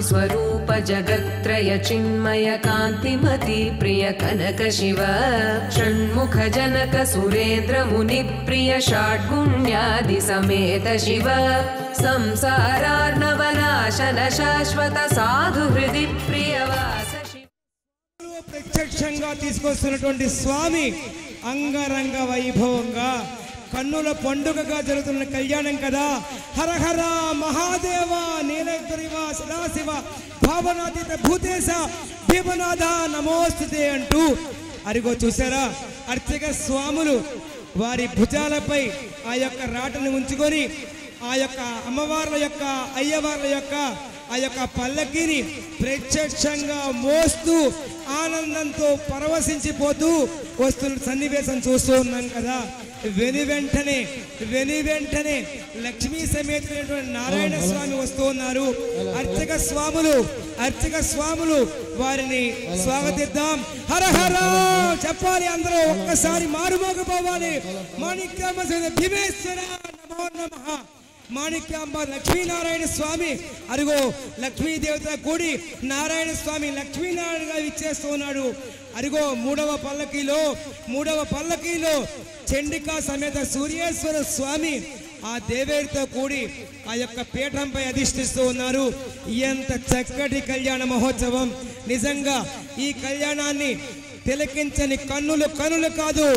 स्वरूप जगत्त्रय चिन्मय कान्तिमती प्रिय कनक शिव षण्मुख जनक सुरेन्द्र मुनि प्रिय षड्गुण्यादि समेत शिव संसारार्णवनाशन शाश्वत साधु हृदि प्रियवास ప్రత్యక్షంగా తీసుకొస్తున్నటువంటి స్వామి అంగరంగ వైభవంగా కన్నుల పండుగగా జరుగుతున్న కళ్యాణం కదా. హర హర మహాదేవ నీలగిరివ సదాశివ భావనాతీత భూతేశ భీమనాథ నమోస్తుతే అంటూ అరిగో చూసారా అర్చక స్వాములు వారి భుజాలపై ఆ యొక్క రాటను ఉంచుకొని ఆ యొక్క అమ్మవార్ల యొక్క అయ్యవార్ల యొక్క ఆ యొక్క పల్లకిని ప్రత్యక్షంగా మోస్తూ ఆనందంతో పరవశించిపోతూ వస్తున్న సన్నివేశం చూస్తూ ఉన్నాం కదా. వెను వెంటనే లక్ష్మీ సమేతమైనటువంటి నారాయణ స్వామి వస్తూ ఉన్నారు. అర్చక స్వాములు వారిని స్వాగతిద్దాం. హర హర చెప్పాలి అందరూ, ఒక్కసారి మారుమోగపోవాలి. మాణిక్యామ్మ భీమేశ్వర నమో నమః. మాణిక్యాంబ లక్ష్మీనారాయణ స్వామి అరుగో లక్ష్మీదేవత కూడి నారాయణ స్వామి లక్ష్మీనారాయణగా విచ్చేస్తూ ఉన్నాడు. అరుగో మూడవ పల్లకీలో చండికా సమేత సూర్యేశ్వర స్వామి ఆ దేవేరితో కూడి ఆ యొక్క పీఠంపై అధిష్ఠిస్తూ ఉన్నారు. ఎంత చక్కటి కళ్యాణ మహోత్సవం. నిజంగా ఈ కళ్యాణాన్ని తిలకించని కన్నులు కాదు,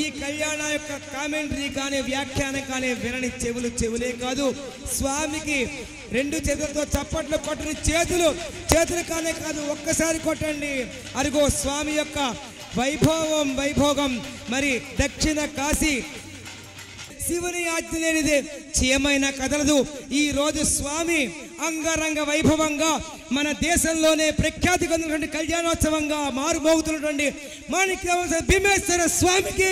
ఈ కళ్యాణ యొక్క కామెంటరీ కానీ వ్యాఖ్యానం కానీ వినని చెవులే కాదు. స్వామికి రెండు చేతులతో చప్పట్లు కొట్టని చేతులు కానే కాదు, ఒక్కసారి కొట్టండి. అరుగో స్వామి యొక్క వైభోగం మరి దక్షిణ కాశీ శివుని ఆజ్ఞ లేనిదే చీమైనా కదలదు. ఈ రోజు స్వామి అంగరంగ వైభవంగా మన దేశంలోనే ప్రఖ్యాతి పొందినటువంటి కళ్యాణోత్సవంగా మారుమోగుతున్నటువంటి మాణిక్య భీమేశ్వర స్వామికి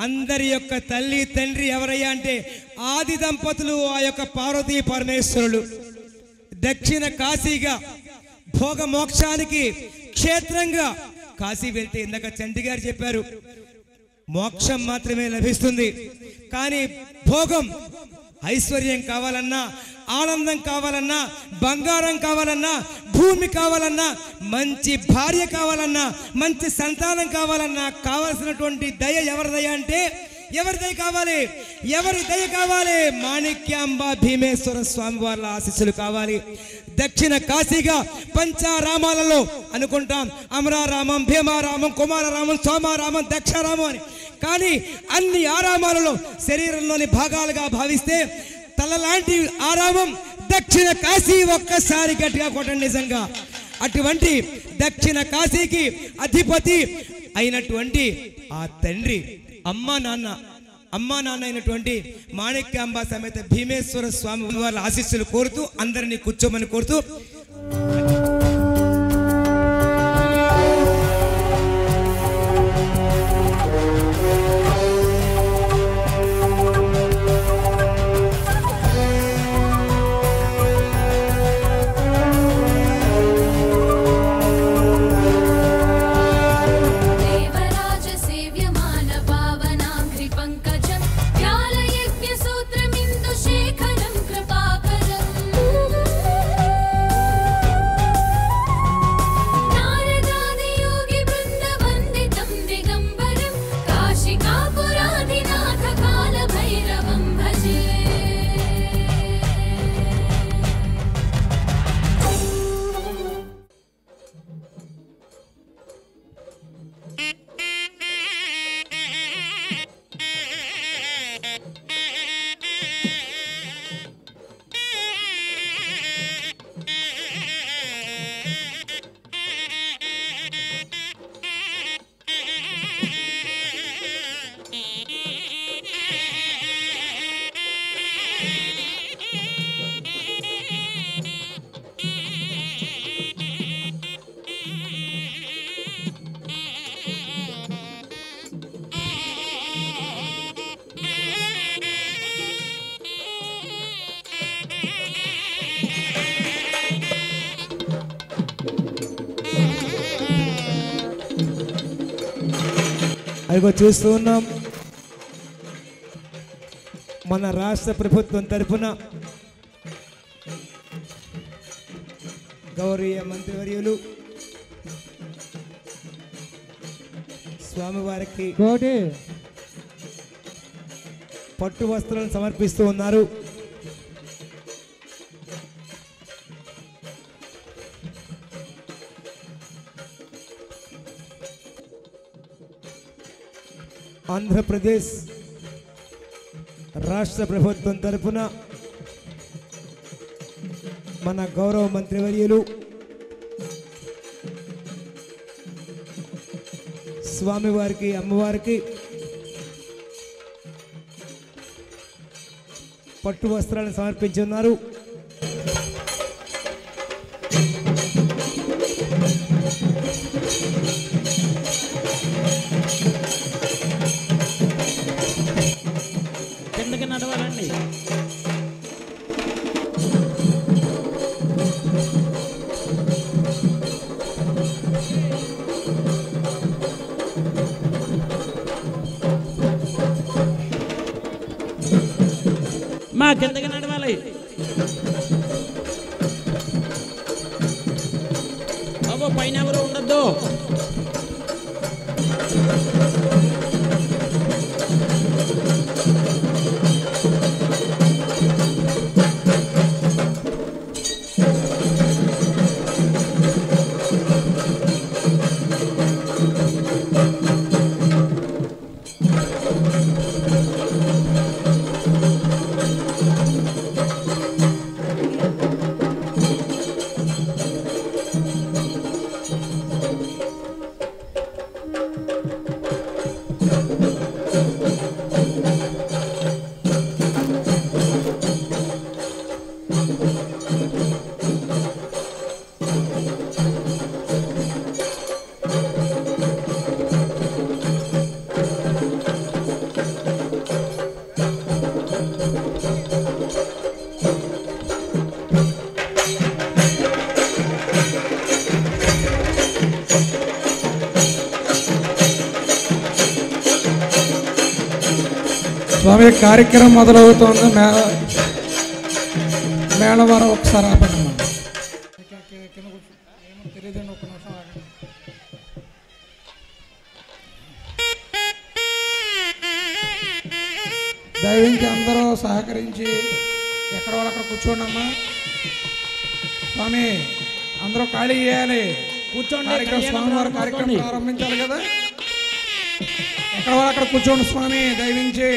అందరి యొక్క తల్లి తండ్రి ఎవరయ్యా అంటే ఆది దంపతులు ఆ యొక్క పార్వతీ పరమేశ్వరులు. దక్షిణ కాశీగా భోగ మోక్షానికి క్షేత్రంగా కాశీ వెళ్తే ఇందాక చంటి గారు చెప్పారు మోక్షం మాత్రమే లభిస్తుంది, కానీ భోగం ఐశ్వర్యం కావాలన్నా, ఆనందం కావాలన్నా, బంగారం కావాలన్నా, భూమి కావాలన్నా, మంచి భార్య కావాలన్నా, మంచి సంతానం కావాలన్నా కావాల్సినటువంటి దయ ఎవరి దయ అంటే ఎవరి దయ కావాలి? మాణిక్యాంబ భీమేశ్వర స్వామి వారి ఆశీస్సులు కావాలి. దక్షిణ కాశీగా పంచారామాలలో అనుకుంటాం అమరారామం, భీమారామం, కుమారరామం, సోమారామం, దక్షారామం అని. కానీ అన్ని ఆరామాలలో శరీరంలోని భాగాలుగా భావిస్తే తలలాంటి ఆరామం దక్షిణ కాశీ. ఒక్కసారి గట్టిగా కొట్టండి. నిజంగా అటువంటి దక్షిణ కాశీకి అధిపతి అయినటువంటి ఆ తండ్రి అమ్మా నాన్న అయినటువంటి మాణిక్యాంబ సమేత భీమేశ్వర స్వామి వారి ఆశీస్సులు కోరుతూ అందరినీ కూర్చోమని కోరుతూ అదిగో చూస్తూ ఉన్నాం. మన రాష్ట్ర ప్రభుత్వం తరఫున గౌరవ మంత్రివర్యులు స్వామివారికి పట్టు వస్త్రాలను సమర్పిస్తూ ఉన్నారు. ఆంధ్రప్రదేశ్ రాష్ట్ర ప్రభుత్వం తరఫున మన గౌరవ మంత్రివర్యులు స్వామివారికి అమ్మవారికి పట్టు వస్త్రాలను సమర్పించున్నారు. కిందకి నడవాలండి. మా కిందకి నడవాలి. బాబు పైన ఎవరు ఉండద్దు. స్వామి కార్యక్రమం మొదలవుతోంది. మేళవారం ఒకసారి ఆపండి. తెలియదండి, ఒక్క నిమిషం ఆగండి. దయవించి అందరూ సహకరించి ఎక్కడ వాళ్ళు అక్కడ కూర్చోండి అమ్మా. స్వామి అందరూ ఖాళీ చేయాలి. కూర్చోండి. స్వామివారి కార్యక్రమం ప్రారంభించాలి కదా. ఎక్కడ వాళ్ళు అక్కడ కూర్చోండి స్వామి దయవించి.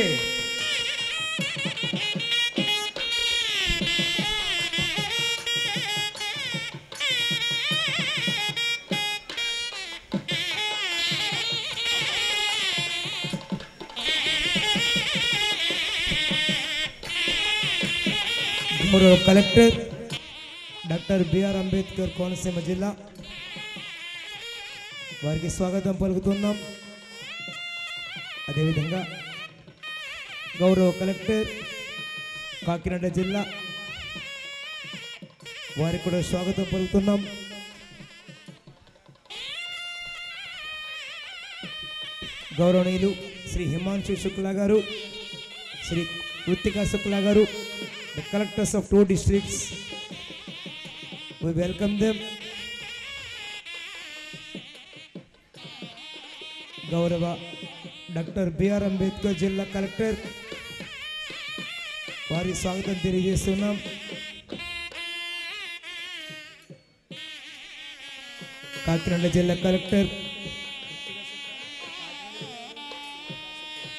కలెక్టర్ డాక్టర్ బిఆర్ అంబేద్కర్ కోనసీమ జిల్లా వారికి స్వాగతం పలుకుతున్నాం. అదేవిధంగా గౌరవ కలెక్టర్ కాకినాడ జిల్లా వారికి కూడా స్వాగతం పలుకుతున్నాం. గౌరవనీయులు శ్రీ హిమాంశు శుక్లా గారు, శ్రీ కృతికా శుక్లా గారు, the collectors of 2 districts, we welcome them. గౌరవ డాక్టర్ బిఆర్ అంబేద్కర్ జిల్లా కలెక్టర్ వారి స్వాగతం తెలియజేస్తున్నాం. కాకినాడ జిల్లా కలెక్టర్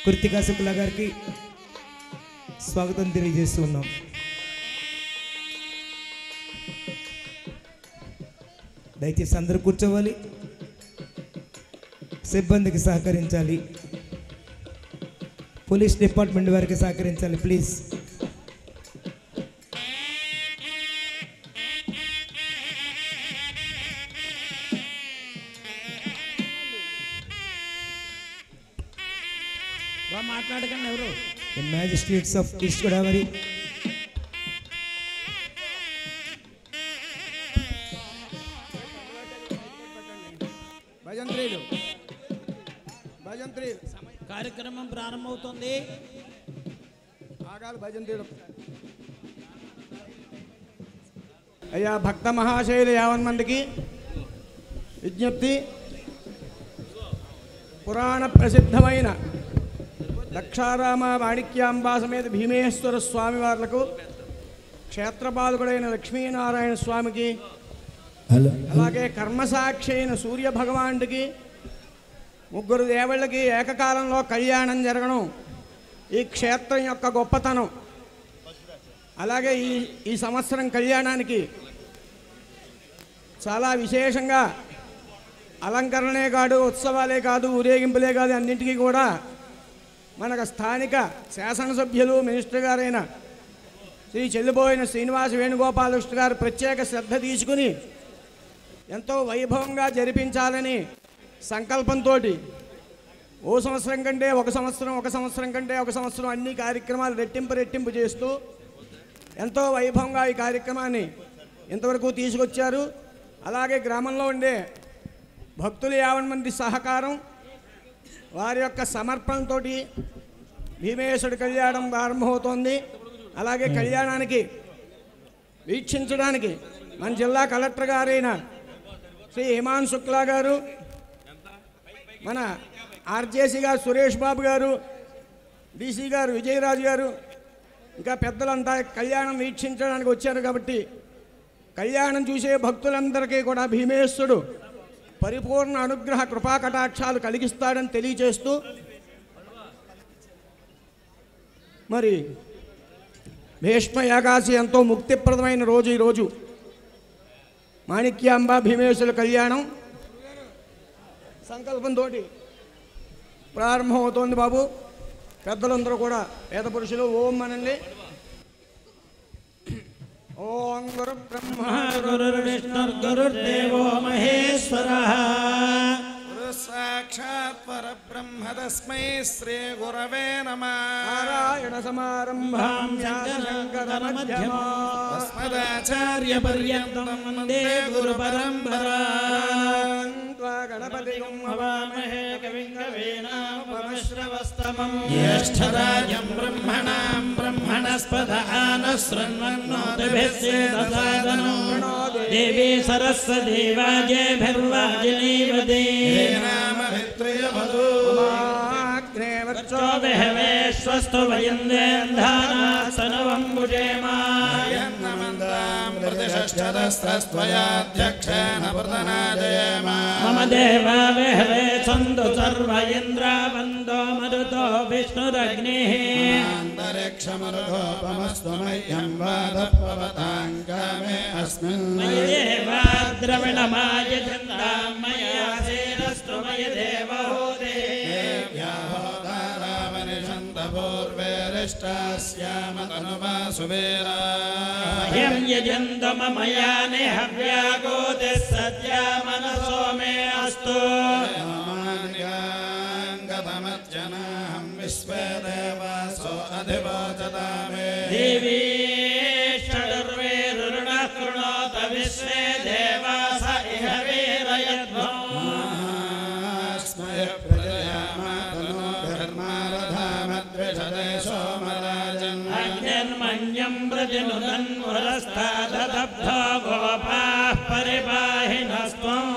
కృతికా శుక్లా గారికి స్వాగతం తెలియజేస్తున్నాం. దయచేసి అందరూ కూర్చోవాలి. సిబ్బందికి సహకరించాలి. పోలీస్ డిపార్ట్మెంట్ వారికి సహకరించాలి ప్లీజ్. మాట్లాడకండి ఎవరు. The magistrates of East Godavari, కార్యక్రమం ప్రారంభమవుతుంది. అయ్యా భక్త మహాశైలు 50 మందికి విజ్ఞప్తి. పురాణ ప్రసిద్ధమైన దక్షారామ మాణిక్యాంబా సమేత భీమేశ్వర స్వామి వార్లకు, క్షేత్రపాలకుడైన లక్ష్మీనారాయణ స్వామికి, అలాగే కర్మసాక్షి అయిన సూర్య భగవానుడికి, ముగ్గురు దేవుళ్ళకి ఏకకాలంలో కళ్యాణం జరగడం ఈ క్షేత్రం యొక్క గొప్పతనం. అలాగే ఈ సంవత్సరం కళ్యాణానికి చాలా విశేషంగా అలంకరణే కాదు, ఉత్సవాలే కాదు, ఊరేగింపులే కాదు, అన్నింటికీ కూడా మనకు స్థానిక శాసనసభ్యులు మినిస్టర్ గారైన శ్రీ చెల్లిపోయిన శ్రీనివాస వేణుగోపాలకృష్ణ గారు ప్రత్యేక శ్రద్ధ తీసుకుని ఎంతో వైభవంగా జరిపించాలని సంకల్పంతో ఓ సంవత్సరం కంటే ఒక సంవత్సరం కంటే ఒక సంవత్సరం అన్ని కార్యక్రమాలు రెట్టింపు చేస్తూ ఎంతో వైభవంగా ఈ కార్యక్రమాన్ని ఇంతవరకు తీసుకొచ్చారు. అలాగే గ్రామంలో ఉండే భక్తులు 50 మంది సహకారం, వారి యొక్క సమర్పణతో భీమేశ్వరుడి కళ్యాణం ప్రారంభమవుతోంది. అలాగే కళ్యాణానికి వీక్షించడానికి మన జిల్లా కలెక్టర్ గారైన శ్రీ హిమాన్ శుక్లా గారు, మన ఆర్జేసీ గారు సురేష్ బాబు గారు, డీసీ గారు విజయరాజు గారు, ఇంకా పెద్దలంతా కళ్యాణం వీక్షించడానికి వచ్చారు. కాబట్టి కళ్యాణం చూసే భక్తులందరికీ కూడా భీమేశ్వరుడు పరిపూర్ణ అనుగ్రహ కృపాకటాక్షాలు కలిగిస్తాడని తెలియజేస్తూ, మరి భీష్మ ఏకాదశి ఎంతో ముక్తిప్రదమైన రోజు ఈరోజు మాణిక్యాంబ భీమేశ్వరుల కళ్యాణం సంకల్పంతో ప్రారంభమవుతోంది. బాబు పెద్దలందరూ కూడా వేద పురుషులు ఓం అనండి. ఓం గురు బ్రహ్మ గురుర్విష్ణుర్గురుర్దేవో మహేశ్వరః సాక్షాత్ పరబ్రహ్మ తస్మై శ్రీ గురవే నమః. నారాయణ సమారంభాం శంకరమధ్యమాం అస్మదాచార్య పర్యంతం వందే గురు పరంపరాం. గణపతిం హవామహే కవిం కవీనాముపమశ్రవస్తమం. జ్యేష్ఠరాజం బ్రహ్మణాం బ్రహ్మణస్పద ఆనశృణ్వన్నోతిభిస్సేదసాదనం. దేవీ సరస్వతీ వాజేభిర్వాజినీవతి. విహవేశ్వస్తు వయందేంధానాస్తనవం భుజేమా. మమ దేవా విహవే సందు సర్వ ఇంద్రావందో మరుతో విష్ణురగ్నిః. మయి దేవా ద్రవిణమాయ చందాం మయా సేనస్తు మయి దేవహూతే. మహ్యం యజంతు మమ యాని హవ్యాగోతిః సత్యా మనసో మే అస్తు. దేవీ షడుర్వేరుణః కృణోత విశ్వే దేవాస ఇహ వీరయధ్వం. అగ్నిర్మన్యం ప్రతినుదన్మురస్తాదబ్ధో గోపాః పరిపాహినస్త్వం.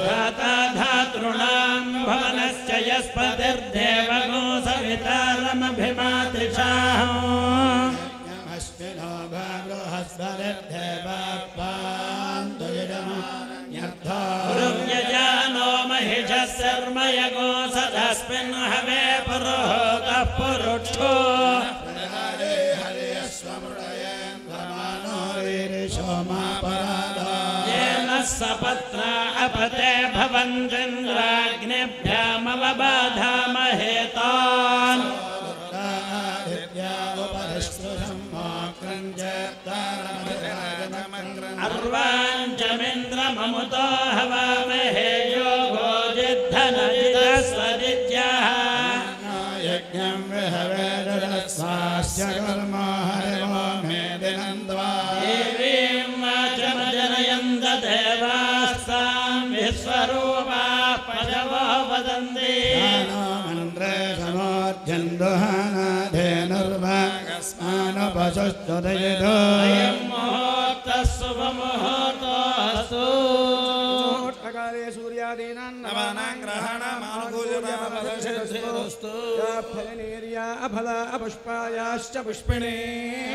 ధాతా ధాతॄణాం భవనశ్చ యస్పతిర్దేవగో సవితారమభిమాతిషాః. పురువ్యజానో మహిషः శర్మయగో సదస్మిన్ హవే పురోహోతః పురుక్షో. येन सपत्ना अपते भवन्तीन्द्राग्निभ्यामवबाधामहे तान्. अर्वाञ्चमिन्द्रममुतो हवामहे योगो जिद्धनजिदस्वदित्याः. यज्ञं विहवे ददस्वास्य कर्मो हरिवो मेदिनन्द्वा. देवीं वाचमजनयन्त देवास्तां विश्वरूपाः वदन्ति मन्त्रे समोर्जन्दुहानाधेनुर्भागस्मानुपशुश्चुदयितो अयं मुहूर्तः शुभमुहूर्तोऽस्तु काले सूर्यादीनां नवानां ग्रहणमानुकूल्यमापदशेषस्तु फलनेर्या अफल अपुष्पायाश्च पुष्पिणे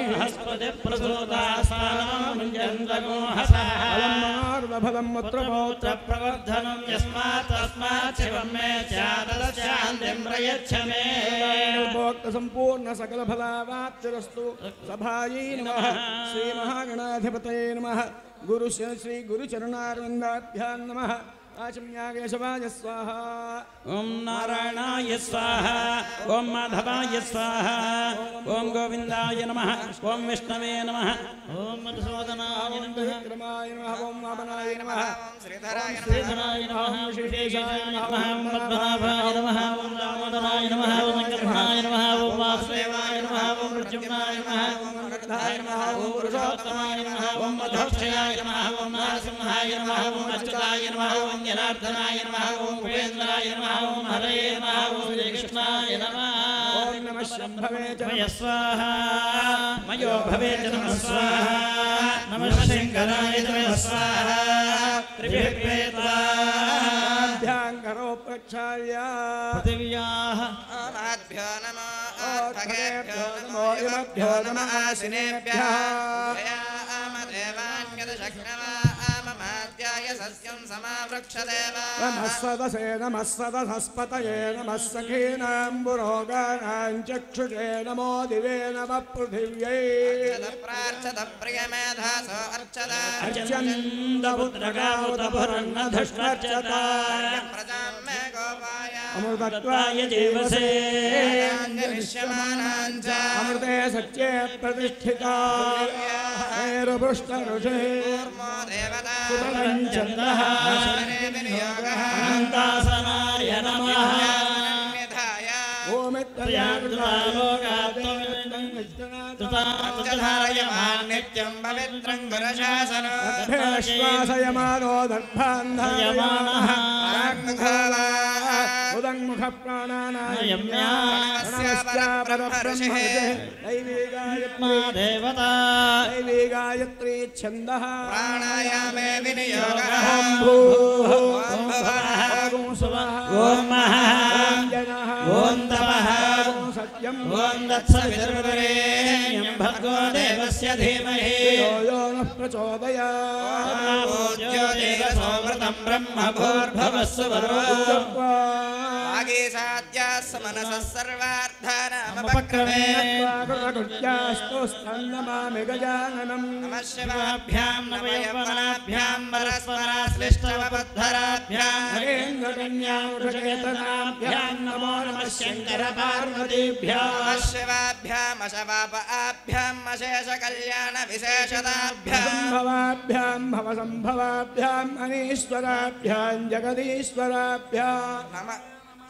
बृहस्पतिप्रसूतास्तानमुञ्जन्तगोहसः प्रवर्धनं यस्मात् तस्मात् शिवं मे चादशान्तिं प्रयच्छ मे भोक्त संपूर्ण सकल फलावाप्तिरस्तु सभायै नमः श्री महागणाधिपतये नमः गुरु श्री गुरुचरणारविन्दाभ्यां नमः आचम्या केशवाय स्वाहा ओं नारायणाय स्वाहा ओं माधवाय स्वाहा ओं गोविन्दाय नमः ओं विष्णवे नमः ओं मधुसूदनाय नमः विक्रमाय नमः ओं वामनाय नमः श्रीधराय श्रीधराय नमः श्रीशेषाय नमः ओं पद्मनाभाय नमः ओं दामोदराय नमः ओं वेङ्कटरमणाय नमः ओं वासुदेवाय नमः ओं प्रद्युम्नाय नमः ओं गणपताय नमः ओं पुरुषोत्तमाय नमः ओं मधोक्षयाय नमः ओं नरसिंहाय नमः ओं अच्युताय नमः ओं जनार्दनाय नमः ओं उपेन्द्राय नमः ओं हरये नमः ओं श्रीकृष्णाय नमः ओं नमः शम्भवे च मय स्वाहा मयो भवे च नमः स्वाहा नमः शङ्कराय च नमः स्वाहा त्रिभिः ध्याङ्करो प्रक्षाल्य पृथिव्याः ओमाभ्यो नमो खगेभ्यो नमो इमभ्यो नमः आसिनेभ्यः सस्यं समावृक्षदेव नमः सदसे नमः सदधस्पतये नमः सखीनां पुरोगाणां चक्षुषे नमो दिवे नमः पृथिव्यै प्रार्थत प्रियमेधासो अर्चदा अर्चन्दपुत्रगावतपुरन्नधुष्टर्चता प्रजां मे गोपाय अमृतत्वाय जीवसे निष्यमानाञ्च अमृते सत्ये प्रतिष्ठिता मेरुपृष्ठऋषे देवता सुरञ्चन्दः विनियोगः अनन्तासनाय नमः नित्यं पवित्रं गुरुशासनो श्वासयमानो दर्भान्धयमानः उदङ्मुख प्राणानाय देवता दैवी गायत्री छन्दः प्राणायामे विनियोगः ओं महः जनः ओं तपः सत्यम् ओं तत्सवितुर्वरेण्यं भर्गो देवस्य धीमहि यो नः प्रचोदयात् ज्योतिरसोमृतं ब्रह्म भूर्भुवस्सु वरो आगीसाद्याः समनसः सर्वार्थानामपक्रमे स्तोस्तन्नमामि गजाननम् नमः शिवाभ्यां नवयवनाभ्यां परस्पराश्लिष्टवबद्धराभ्यां हरेन्द्रकन्यावृषकेतनाभ्यां नमो नमः शङ्कर पार्वतीभ्यः नमः शिवाभ्याम् अशवापाभ्याम् अशेषकल्याणविशेषताभ्यां सम्भवाभ्यां भवसम्भवाभ्याम् अनीश्वराभ्यां जगदीश्वराभ्यां नमः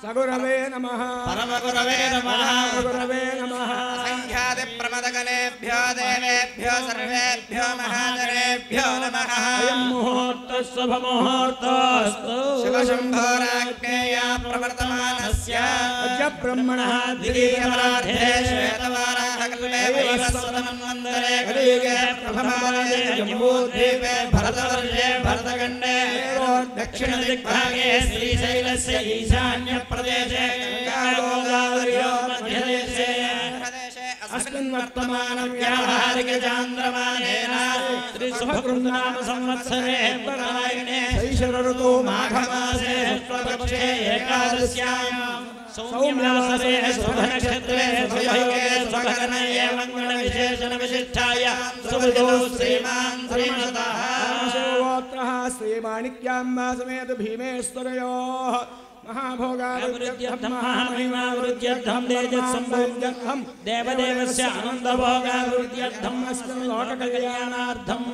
सगुरवे नमः परमगुरवे नमः गुरवे नमः संख्यादिप्रमदगणेभ्यो देवेभ्यो सर्वेभ्यो महाजनेभ्यो नमः अयं मुहूर्तः शुभमुहूर्तोऽस्तु शिवशम्भोराज्ञेया प्रवर्तमानस्य अद्य ब्रह्मणः द्वितीयपरार्धे श्वेतवाराहकल्पे वैवस्वतमन्वन्तरे कलियुगे प्रथमवादे जम्बूद्वीपे भरतवर्षे भरतखण्डे दक्षिणदिग्भागे श्रीशैलस्य ईशान्यप्रदेशे गङ्गागोदावर्यो मध्यदेशे अस्मिन् वर्तमानं व्यावहारिकचान्द्रमानेन त्रिशुभकृन्नाम संवत्सरे उत्तरायणे शैशरऋतौ माघमासे शुक्लपक्षे एकादश्यां सौम्यवासरे शुभनक्षत्रे शुभयोगे शुभकरणे एवं गणविशेषणविशिष्टाय सुविदो श्रीमान् श्रीमतः शिवगोत्रः श्रीमाणिक्याम्बा समेत भीमेश्वरयोः महाभोगावृद्ध्यर्थं महामहिमावृद्ध्यर्थं तेजस्सम्भूत्यर्थं देवदेवस्य आनन्दभोगावृद्ध्यर्थम् अस्मिन् लोककल्याणार्थम्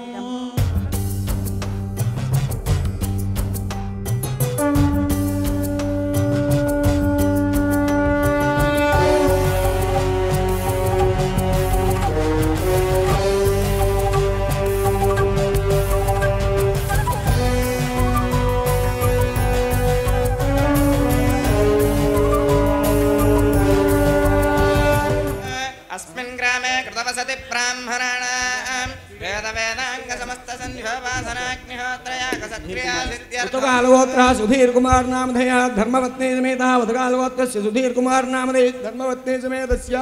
उतकालगोत्र सुधीर कुमार नामधेय धर्मपत्नी समेत उतकालगोत्रस्य सुधीर कुमार नामधेय धर्मपत्नी समेतस्य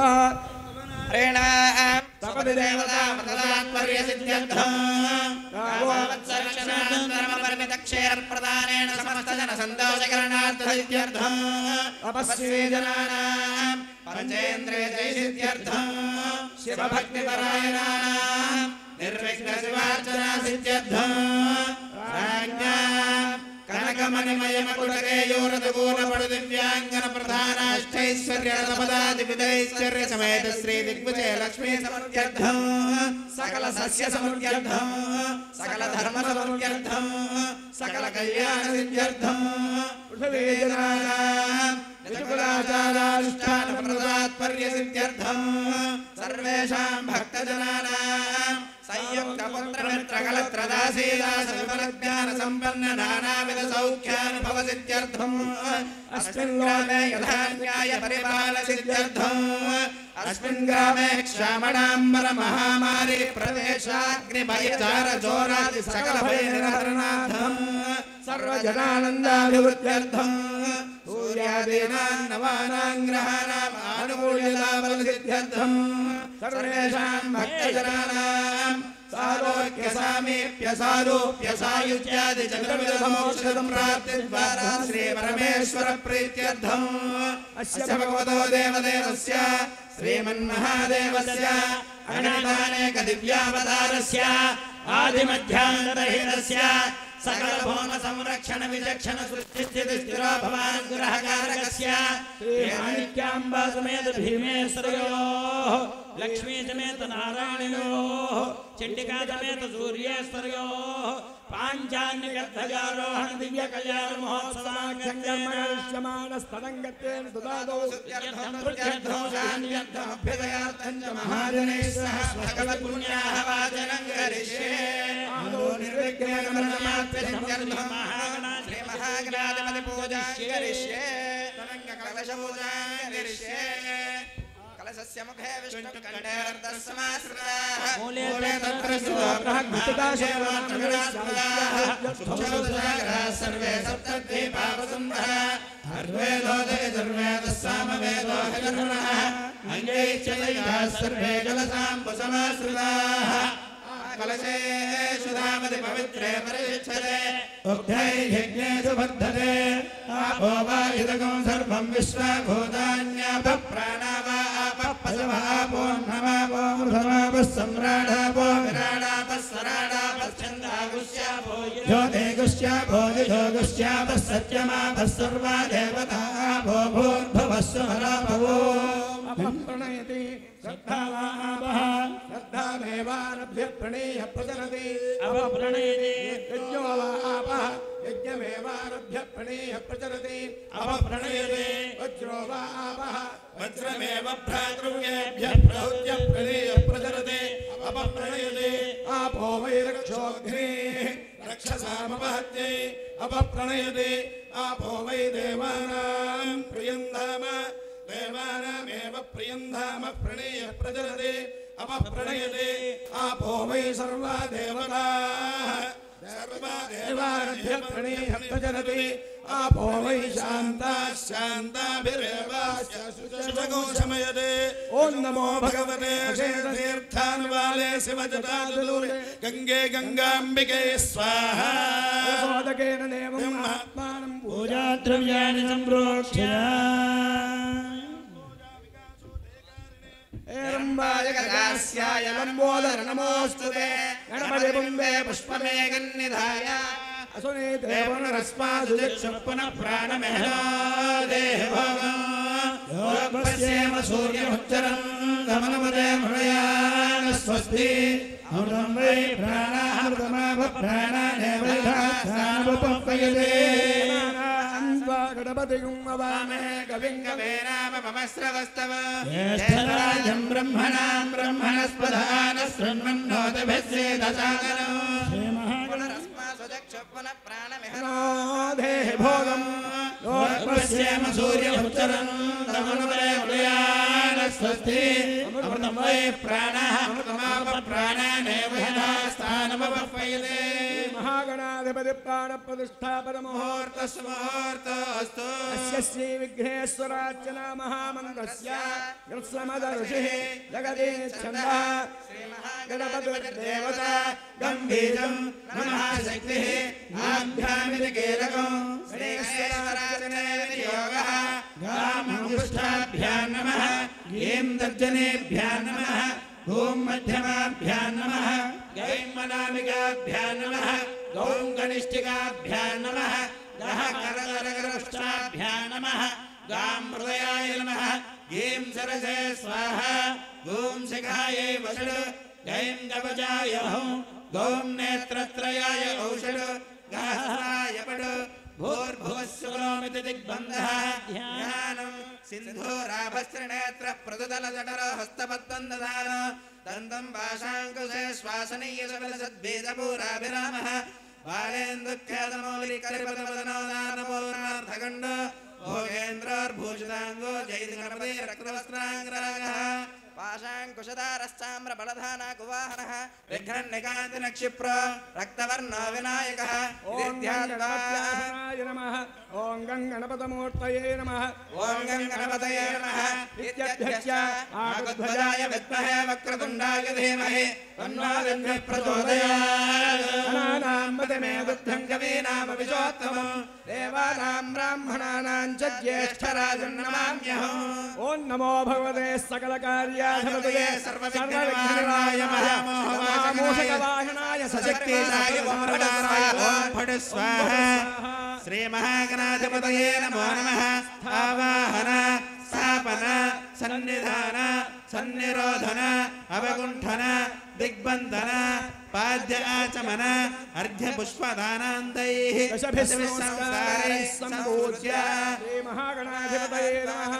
दिव्यांगन प्रधानाष्टैश्वर्य समेत श्री दिग्विजय लक्ष्मी समर्प्यर्थं सकल सस्य समर्प्यर्थं सकल धर्म समर्प्यर्थं सकल कल्याण सिद्ध्यर्थं निजकुलाचारानुष्ठान प्रदात्पर्य सिद्ध्यर्थं सर्वेषां भक्तजनानां संयुक्त पुत्र मित्र कलत्रदासीदास विमल ज्ञान संपन्न नानाविध सौख्यानुभव सिद्ध्यर्थम् अस्मिन् ग्रामे यथान्याय परिपाल सिद्ध्यर्थम् अस्मिन् ग्रामे क्षामणाम्बर महामारी प्रवेशाग्निभयचार चोरादि सकल भयनिराकरणार्थम् सर्वजनानन्दाभिवृद्ध्यर्थम् सूर्यादीनां नवानां ग्रहाणाम् आनुकूल्यताबल सिद्ध्यर्थम् सर्वेषां भक्तजनानां सारोग्य सामीप्य सारूप्य सायुज्यादि जगद्विधमौषधं प्राप्तिद्वारा श्री परमेश्वर प्रीत्यर्थम् अस्य भगवतो देवदेवस्य श्रीमन्महादेवस्य अगणितानेक दिव्यावतारस्य आदिमध्यान्तरहितस्य सकल भौम संरक्षण विचक्षण सृष्टि स्थिरोपमानुग्रहकारकस्य माणिक्यांबा समेत भीमेश्वरयोः लक्ष्मी समेत नारायणयोः चंडिका समेत सूर्येश्वरयोः पांचान्यगर्भजारोहण दिव्य कल्याण महोत्सवाख्यमानस्तदंगत्वेन दुदादौ अभ्युदयार्थं च महाजनैः सह सकल पुण्याः वाचनं करिष्ये निर्विघ्नेन श्री महागणाधिपति पूजां करिष्ये कलश पूजां करिष्ये कलशस्य मुखे विष्णु कंठे वर्धस्समाश्रिताः मूले तत्र सर्वे सप्तद्वीपावसुन्दरः अर्वेदोदय सर्वेदः सामवेदो हरिर्नः अङ्गैश्च दैवाः सर्वे कलशाम्बुसमाश्रिताः कलशेषु धामति पवित्रे परिषिच्यते उग्धैर्यज्ञेषु वर्धते आपो वा इदगं सर्वं विश्वभूतान्यापः प्राणावा आपः पशवः नमापो मृधमापः सम्राडापो विराडापः सराडापः छन्दागुष्यापो योगेगुष्यापो युजोगुष्यापः सत्यमापः सर्वा देवतापो भूर्भुवः सुमरापवो प्रणयति श्रद्धावापः श्रद्धामेवारभ्य प्रणेय प्रचरति अपप्रणयति यज्ञो वापः यज्ञमेवारभ्य प्रणेय प्रचरति अपप्रणयति वज्रो वापः वज्रमेव भ्रातृव्येभ्यः प्रहुत्य प्रणेय प्रचरति अपप्रणयति आपो वै रक्षोऽग्निः रक्षसामपहत्यै अपप्रणयति आपो वै देवानां प्रियं धाम देवानामेव प्रियं धाम प्रणेय प्रचरति अपप्रणयते आपो वै सर्वा देवताः सर्वा देवारभ्य प्रणेय प्रचरति आपो वै शान्ताः शान्ताभिरेवास्य शुचगो शमयते ॐ नमो भगवते अशेषतीर्थानुवाले शिवजटादुलूले गंगे गंगाम्बिके स्वाहा सोदकेन देवं महात्मानं पूजाद्रव्याणि सम्प्रोक्ष्य एरंबाय गजास्याय लंबोदर नमोस्तुते गणपति पुंबे पुष्पमेघन्निधाय असुनीते पुनरस्मादु दिक्षुप्पुनः प्राणमेहनो देवभोगं योगपश्येम सूर्यमुच्चरं धमनपदे मृळयान स्वस्ति अमृतं वै प्राणामृतमाप प्राणानेव यथास्थानमुपपयते गणपतिं नमामि कविं कवीनाममस्रवस्तव ज्येष्ठराजं ब्रह्मणां ब्रह्मणस्पदान शृण्वन्नोतिभिस्सेदसादनो श्रीमहागणरस्मासुचक्षुप्पुनः प्राणमिहनो देहि भोगं योगपश्येम सूर्यमुच्चरं तमनुपदे मृळयान स्वस्ति अमृतं वै प्राणः अमृतमाप प्राणानेव यथास्थानमुपपयते महागणा गणाधिपति प्राणप्रतिष्ठापन मुहूर्तस्मुहूर्तोऽस्तु अस्य श्री विघ्नेश्वरार्चना महामन्त्रस्य कृत्स्नमदर्षिः जगदीच्छन्दः श्रीमहागणपतिर्देवता गम्भीरं नमः शक्तिः आभ्यामितिकीलकं श्रीश्वरार्चनेयोगः गामङ्गुष्ठाभ्यां नमः गीं दर्जनेभ्यां नमः गौं मध्यमाभ्यां नमः गैं मनामिकाभ्यां नमः गौं कनिष्ठिकाभ्यां नमः गः करकरकरष्टाभ्यां नमः गां हृदयाय नमः गीं सरसे स्वाहा गौं शिखायै वषड् गैं कवचाय हौं गौं नेत्रत्रयाय औषड् गहस्राय पड् भूर्भुवस्सुरोमिति दिग्बन्धः ज्ञानं सिन्धूराभस्त्रिनेत्र प्रदुदलजठर हस्तपद्बन्धदान दन्तं पाशाङ्कुशे श्वासनीयसकलसद्भेदपूराभिरामः बालेन्दुख्यातमौलिकरिपदवदनो दानपूर्णार्थखण्ड भोगेन्द्रोर्भूषिताङ्गो जयति रक्तवस्त्राङ्गरागः पाशाङ्कुशधारश्चाम्र बलधाना कुवाहनः विघ्नन्निकान्तिनक्षिप्र रक्तवर्णो विनायकः ॐ गणपतये नमः ॐ गणपतमूर्तये नमः ॐ गणपतये नमः इत्यध्यक्ष आगध्वजाय विद्महे वक्रतुण्डाय धीमहि तन्नो दन्तिः प्रचोदयात् गणानां पतिमे बुद्धं कवीनामविचोत्तमं देवानां ब्राह्मणानां च ज्येष्ठराजं नमाम्यहम् ॐ नमो भगवते सकलकार्याधिपतये सर्वविघ्ननिवारणाय महामोहकवाहनाय सशक्तिदाय वरदाय ॐ फट् स्वाहा श्रीमहागणाधिपतये नमो नमः आवाहन स्थापन सन्निधान सन्निरोधन अवगुण्ठन दिग्बन्धन पाद्य आचमन अर्घ्य पुष्पदानान्तैः दशभिस्संस्कारैः सम्पूज्य श्रीमहागणाधिपतये नमः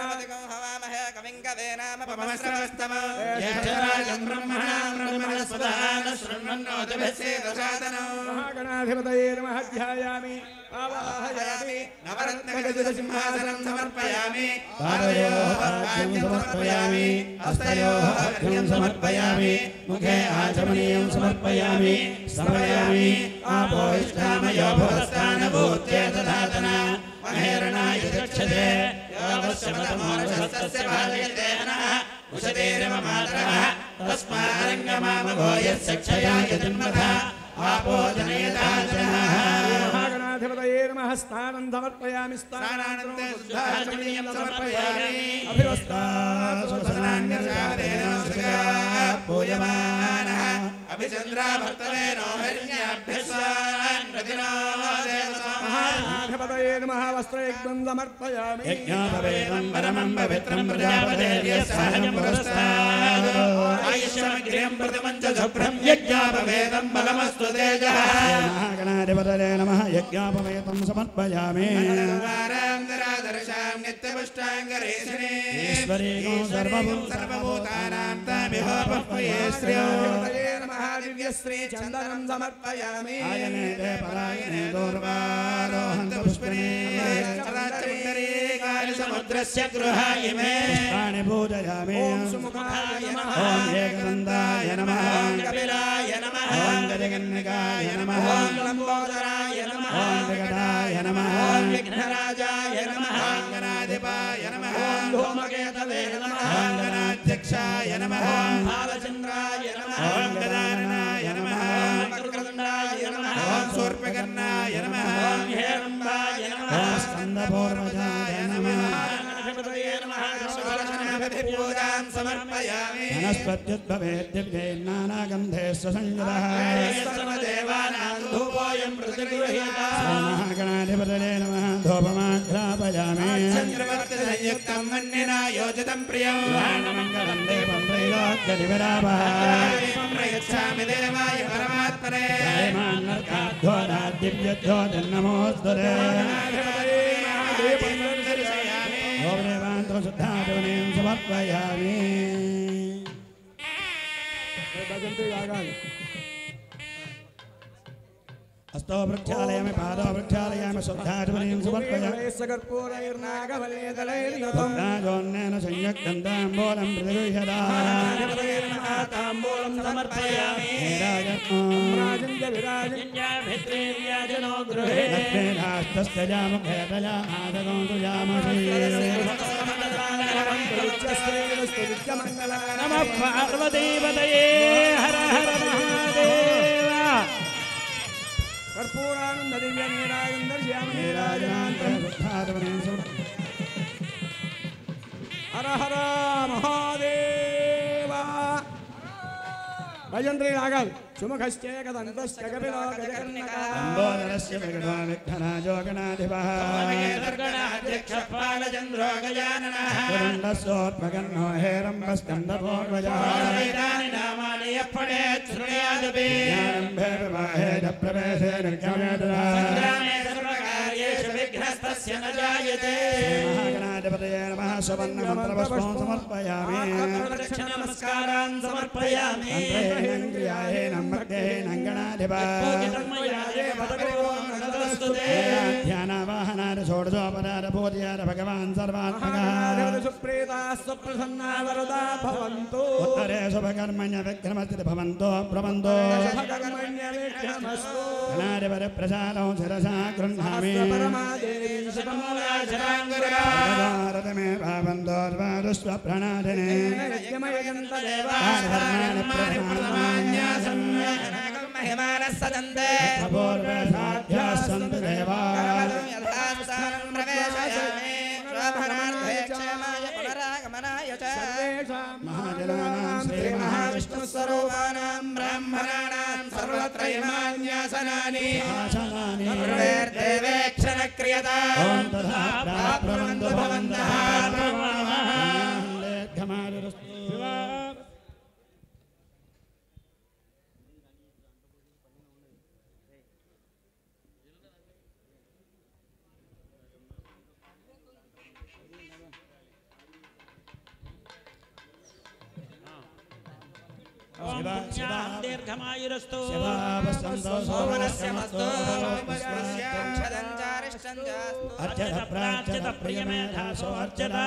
हवामहे कविं कवेनामपमस्रवस्तम ज्येष्ठराजं ब्रह्मणां ब्रह्मणस्पदः न शृण्वन्नोतिभिस्सेदशातनो महागणाधिपतये नमः ध्यायामि आवाहयामि नवरत्नगजसिंहासनं समर्पयामि पादयोः अर्घ्यं समर्पयामि हस्तयोः अर्घ्यं समर्पयामि मुखे आचमनीयं समर्पयामि समर्पयामि आपोष्टामयो भवस्तानभूत्ये दधातन महेरणाय दक्षते यावश्यमतमोरशस्तस्य भाजयते नः उशतेरव मातरः तस्मारङ्गमामभो यस्य क्षयाय जन्मथा आपो जनयताजनः महागणाधिपतये नमः स्नानं समर्पयामि स्नानानन्ते शुद्धाचमनीयं समर्पयामि अभिवस्तासुसनान्यर्जातेन पूयमानः अभिचन्द्राभर्तवेनो हरिण्याभ्यस्वान् प्रतिनो महागणाधिपतये नमः वस्त्रयज्ञं समर्पयामि यज्ञोपवेदं परमं पवित्रं प्रजापतेर्यस्सहजं पुरस्तात् आयुष्यमग्र्यं प्रतिमं च शुभ्रं यज्ञोपवेदं बलमस्तु तेजः महागणाधिपतये नमः यज्ञोपवेदं समर्पयामि मंगलारान्दरादर्शां नित्यपुष्टाङ्गरेशिने ईश्वरीं सर्वभूतानां तामिहोपह्वये श्रियो दिव्यश्री चन्दनं समर्पयामि आयने ते परायणे दूर्वारोहन्त पुष्पिणे समुद्रस्य गृहाय मे पुष्पाणि पूजयामि ॐ सुमुखाय नमः ॐ एकदन्ताय नमः ॐ कपिलाय नमः ॐ गजकन्निकाय नमः ॐ लम्बोदराय नमः ॐ विकटाय नमः ॐ विघ्नराजाय नमः ॐ गणाधिपाय नमः ॐ धूमकेतवे नमः ॐ गणाध्यक्षाय नमः ॐ भालचन्द्राय नमः ॐ गदाननाय नमः ॐ वक्रतुण्डाय नमः ॐ शूर्पकर्णाय नमः ॐ हेरम्बाय नमः ॐ स्कन्दपूर्वजाय नमः पूजां समर्पयामि वनस्पत्युद्भवेद्दिव्यै नानागन्धे स्वसंयुतः सर्वदेवानां धूपोऽयं प्रतिगृह्यते महागणाधिपतये नमः धूपमाघ्रापयामि चन्द्रवर्तिसंयुक्तं मन्निना योजितं प्रियं मङ्गलं देवं त्रैलोक्यदिविरामः प्रयच्छामि देवाय परमात्मने दिव्यध्यो नमोऽस्तुते शुद्धाचमनीं समर्पयामि हस्तो प्रक्षालयामि पादो प्रक्षालयामि शुद्धाचमनीं समर्पयामि संयुक्तं ताम्बूलं प्रतिगृह्यताम् ताम्बूलं समर्पयामि राजन्य विराजन् भित्रेर्याजनो गृहे नमः पार्वतीपतये हर हर महादेव कर्पूरानंद दिव्य नीराजन दर्शयामि हर हर महादेव भजन्त्री रागल सुमुखश्चे कदन्तश्च कपिलो गजकर्णिका लंबोदरस्य विघ्नो विघ्नराजो गणाधिपः गणाध्यक्षपालचन्द्रो गजाननः पुरुण्डस्योत्मगन्नो हेरम्बस्कन्दपूर्वजः वेदानि नामानि यः पठेत् शृणुयादपि ज्ञानम्भे विवाहे च प्रवेशे निर्गमे तदा सङ्ग्रामे सर्वकार्येषु विघ्नस्तस्य न जायते महागणाधिपतये नमः सुवर्णमन्त्रपुष्पं समर्पयामि नमस्कारान् समर्पयामि ध्यानावाहनाद षोडशोपराध पूजयाद भगवान् सर्वात्मकः सुप्रीता सुप्रसन्ना वरदा भवन्तु उत्तरे शुभकर्मण्य विक्रमस्ति भवन्तो प्रबन्धो कर्मण्य विघ्नमस्तु गणाधिपति प्रसादं शिरसा गृह्णामि परमादेवी भारतमे भावन्तो स्वप्रणादिने सन्तु देवा महाजनानां श्रीमहाविष्णुस्वरूपाणां ब्राह्मणानां सर्वत्र इमान्यासनानि देवेक्षणक्रियता प्राप्नुवन्तु भवन्तः दीर्घमायुरस्तु सोमनस्य मस्तु अर्चित प्रियमेधासो अर्चता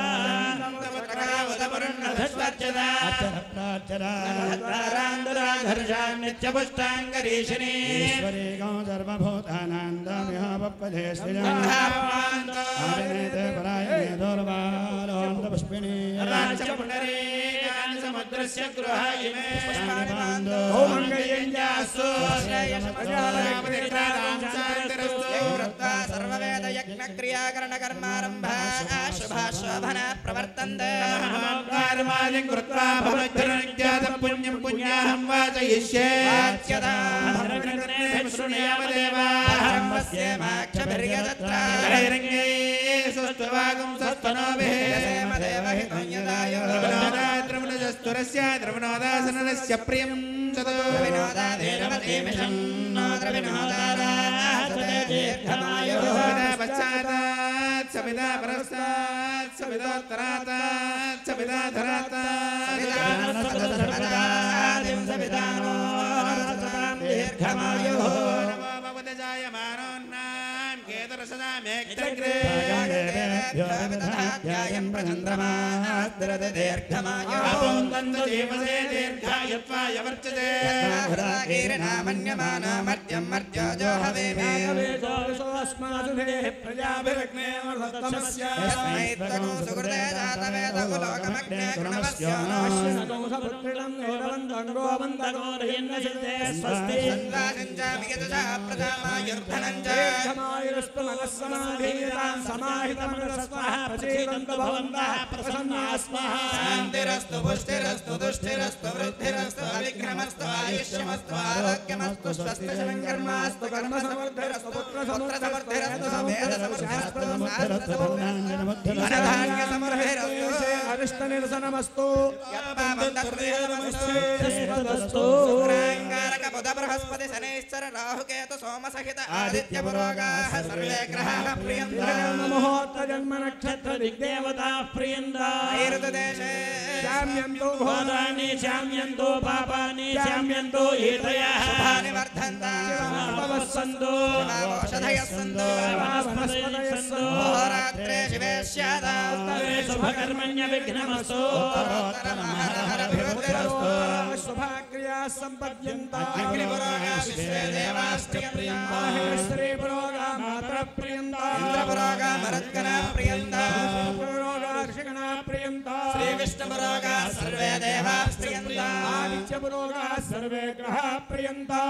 नित्यपुष्टाङ्गरीशिनी सर्वभूतानान्दमिह पप्पदे पुष्पिणी समुद्रस्य गृहायिमे सर्ववेदयज्ञक्रियाकरणकर्मारम्भा शुभाशोभना प्रवर्तन्ते पुण्यं पुण्याहं वाचयिष्ये स्तुरस्य द्रवणोदासनस्य प्रियं सतो पश्चात् सविदा परस्तात् सविदोत्तरात् सविदा धरात् दीर्घमायुः जायमानोन्नान् केतरसदा मेघ्रग्रे दीर्घायत्वाय वर्चते मर्त्यं मर्त्याजो हवेमे प्रजाभिरग्ने सुकृते जातवेदकुलोकमग्ने शान्तिरस्तु पुष्टिरस्तु तुष्टिरस्तु वृद्धिरस्तु अविघ्नमस्तु आयुष्यमस्तु आरोग्यमस्तु स्वस्तिशङ्कर्मास्तु कर्मसमृद्धिरस्तु पुत्रसमृद्धिरस्तु वेदसमृद्धिरस्तु अरिष्टनिरसनमस्तु बृहस्पति शनैश्चर राहुकेतु सोमसहित आदित्य पुरोगाः सर्वे ग्रहाः प्रियन्ता जन्म नक्षत्र दिग्देवता प्रियन्ता नैऋतदेशे शाम्यन्तो भूतानि शाम्यन्तो पापानि शाम्यन्तो एतयः शुभानि वर्धन्ता भवस्सन्तो औषधयः सन्तो वनस्पतयः सन्तो रात्रे शिवे स्यात् शुभकर्मण्य विघ्नमस्तु शुभाक्रिया संपद्यन्ता अग्निपुरोगा विश्वे देवास्प्रियन्ता श्रीपुरोगा मातरः प्रियन्ता इंद्रपुरोगा मरुद्गणः प्रियन्ता पुरोगा ऋषिगणः प्रियन्ता श्रीविष्णुपुरोगा सर्वे देवाः प्रियन्ता आदित्यपुरोगा सर्वे ग्रहाः प्रियन्ता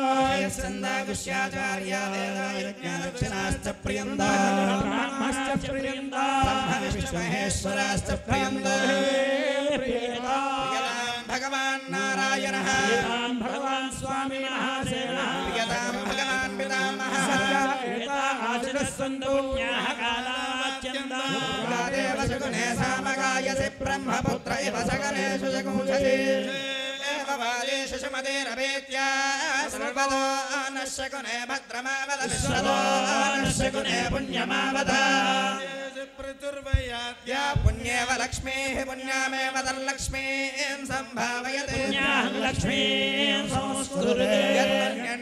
छन्दागुष्याचार्या वेदायज्ञादक्षिणाश्च प्रियन्ता ब्रह्मश्च प्रियन्ता विष्णुमहेश्वराश्च प्रियन्ता भगवान् नारायणः भगवान् स्वामी महासेनः प्रियतां भगवान् पितामहः देव शकुने सामगायसि ब्रह्मपुत्र इव सकलेषु शकुंससि देवबालेषु सुमतेरवेत्या सर्वतो नः शकुने भद्रमावद विश्वतो नः शकुने पुण्यमावद या पुण्येव लक्ष्मीः पुण्यामेव तल्लक्ष्मीं सम्भावयते लक्ष्मीं संस्कृते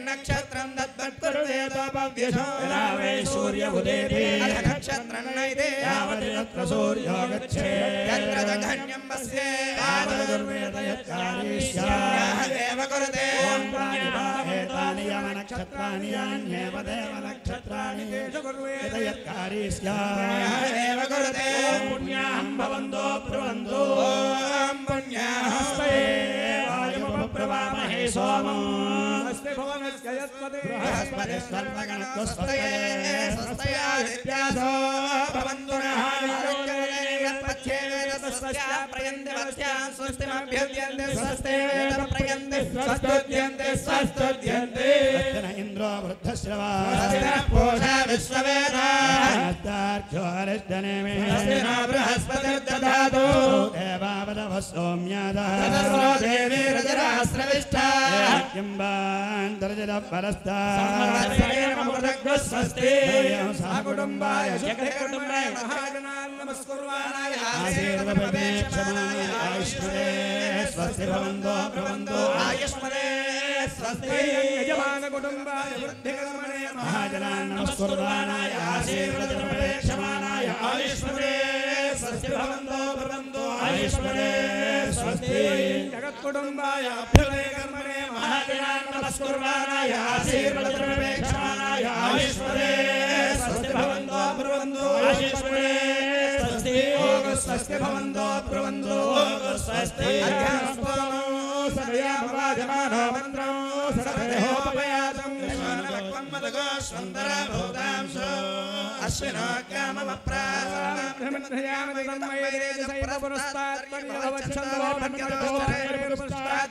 नक्षत्रं तद्वत्कुरुते तोपव्यशो रावे सूर्य उदेति नक्षत्रं नैते यावत् सूर्यो गच्छेत् यत्र जघन्यं वस्ये तावदुर्वेद यत्कार्यस्याः देव कुरुते एतानि यम नक्षत्राणि यान्येव देव नक्षत्राणि तेषु कुर्वेद यत्कार्यस्याः देव कुरुते पुण्याहं भवन्तो ब्रुवन्तो ॐ पुण्यास्ते वायुमप्रवामहे सोमम् अस्ते भवनस्य यत्पदे बृहस्पतिः सर्वगणस्वस्तये स्वस्तयादित्यासो भवन्तु नः यत्पथ्ये वेदस्वस्या प्रयन्ते वस्यां स्वस्तिमभ्युद्यन्ते स्वस्ते वेद प्रयन्ते स्वस्तुद्यन्ते स्वस्तुद्यन्ते स्वस्तिन इन्द्रो वृद्धश्रवाः स्वस्तिनः पूषा विश्ववेदाः ज्योतिर्जनेमे स्वस्तिनो बृहस्पतिर्दधातु देवावदवः सोम्यादः तदस्रो देवी रुद्रास्रविष्ठा स्वस्ति सहकुटुम्बाय सुखकुटुम्बाय महाजनान् नमस्कुर्वाणाय आशीर्वदेक्षमाणाय आयुष्मदे स्वस्ति भवन्तो भवन्तो आयुष्मदे स्वस्ति यजमानकुटुम्बाय वृद्धिकर्मणे महाजनान् नमस्कुर्वाणाय आशीर्वदेक्षमाणाय आयुष्मदे स्वस्ति भवन्तो भवन्तो आयुष्मदे स्वस्ति जगत्कुटुम्बाय अभ्युदयकर्मणे महाजनान् नमस्कुर्वाणाय आशीर्वदेक्षमाणाय आयुष्मदे स्वस्ति भवन्तो भवन्तो आयुष्मदे स्वस्ति स्वस्ति भवन्तो भवन्तो स्वस्ति सदया भवाजमानो मन्त्रो सरदेहोपयातं मदगोष्वन्तरा भूतांशो अश्विनो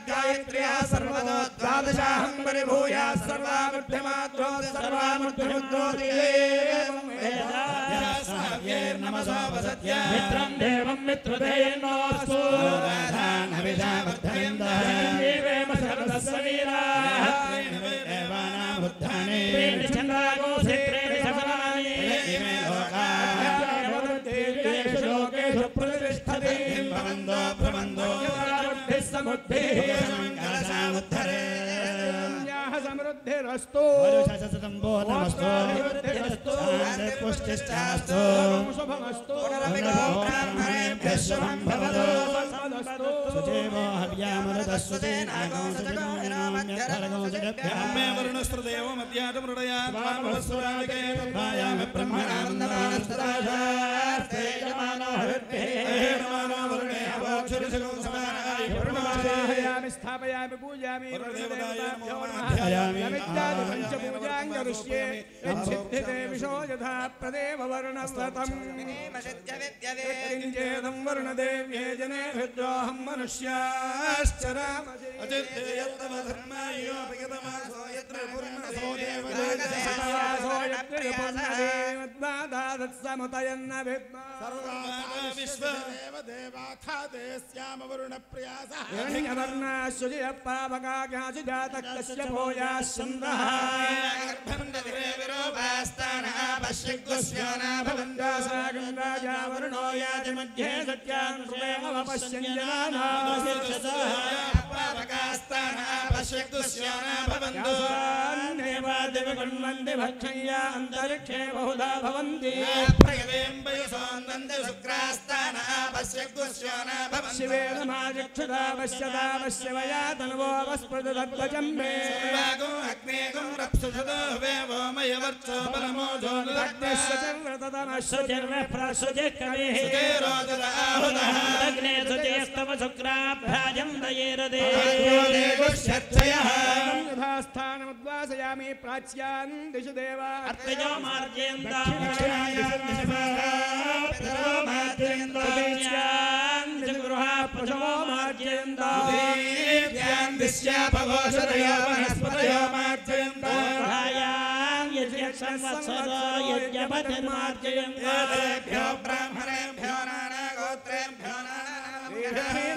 गायत्र्या सर्वतो द्वादशाहं परिभूया सर्वामुद्यमात्रो सर्वामुद्यमुद्रोतिर्नमसो वसत्या मित्रं देवं मित्रदेयन्नोऽस्तु जीवेम सर्वस्य वीराः देवानामुत्थाने चन्द्रागोसेत्रेण सफलानि इमे लोकाः लोकेषु प्रतिष्ठते भवन्तो भ्रमन्तो समुद्धिः मङ्गलसामुद्धरे समृद्धिरस्तु पुष्टिश्चास्तु शुभमस्तु ब्राह्मणेभ्यः शुभं भवतु सुजेवो हव्यामरुदस्वतेनागोसजगोनाम्यर्गोसजभ्यामे वरुणस्त्रदेवो मध्यातमृडयात् वामवस्वरागे भायामि ब्रह्मणानन्दमानस्तदाशास्ते यजमानो हविर्भेणमानो वरुणे अवोक्षुरिसगो समानाय पूर्णमादाहयामि स्थापयामि पूजामि पंचपूजां करिष्ये यच्छिद्धिते विशो यथा प्रदेव वर्णव्रतम् किञ्चेदं वर्णदेव्ये जने हृद्रोऽहं मनुष्याश्चरामि पश्यन् पश्यक्तुस्योना भवन्तु देवादिविगुण्वन्ति भक्षय्या अन्तरिक्षे बहुधा भवन्ति प्रगवेम्बयुसोन्दन्ति शुक्रास्ताना पश्यक्तुस्योना भवन्तु शिवेन माजक्षुता पश्यता पश्यवया तन्वो वस्पृतध्वजम्बे सर्वागो अग्नेगं रप्सुषदो वेवो मयवर्चो परमोजो भक्तस्य चर्वततमस्य चर्वप्रसुजिकविः सुतेरोदराहुदः अग्ने सुतेस्तव शुक्राभ्याजं दयेरदे देवश्चर्चयः यथास्थानमुद्वासयामि प्राच्यान् दिशु देवा अर्तयो मार्जयन्ता पशवो मार्जयन्ता दिश्यापघोषतयो वनस्पतयो मार्जयन्ता यज्ञपतिर्मार्जयन्ता ब्राह्मणेभ्यो नानागोत्रेभ्यो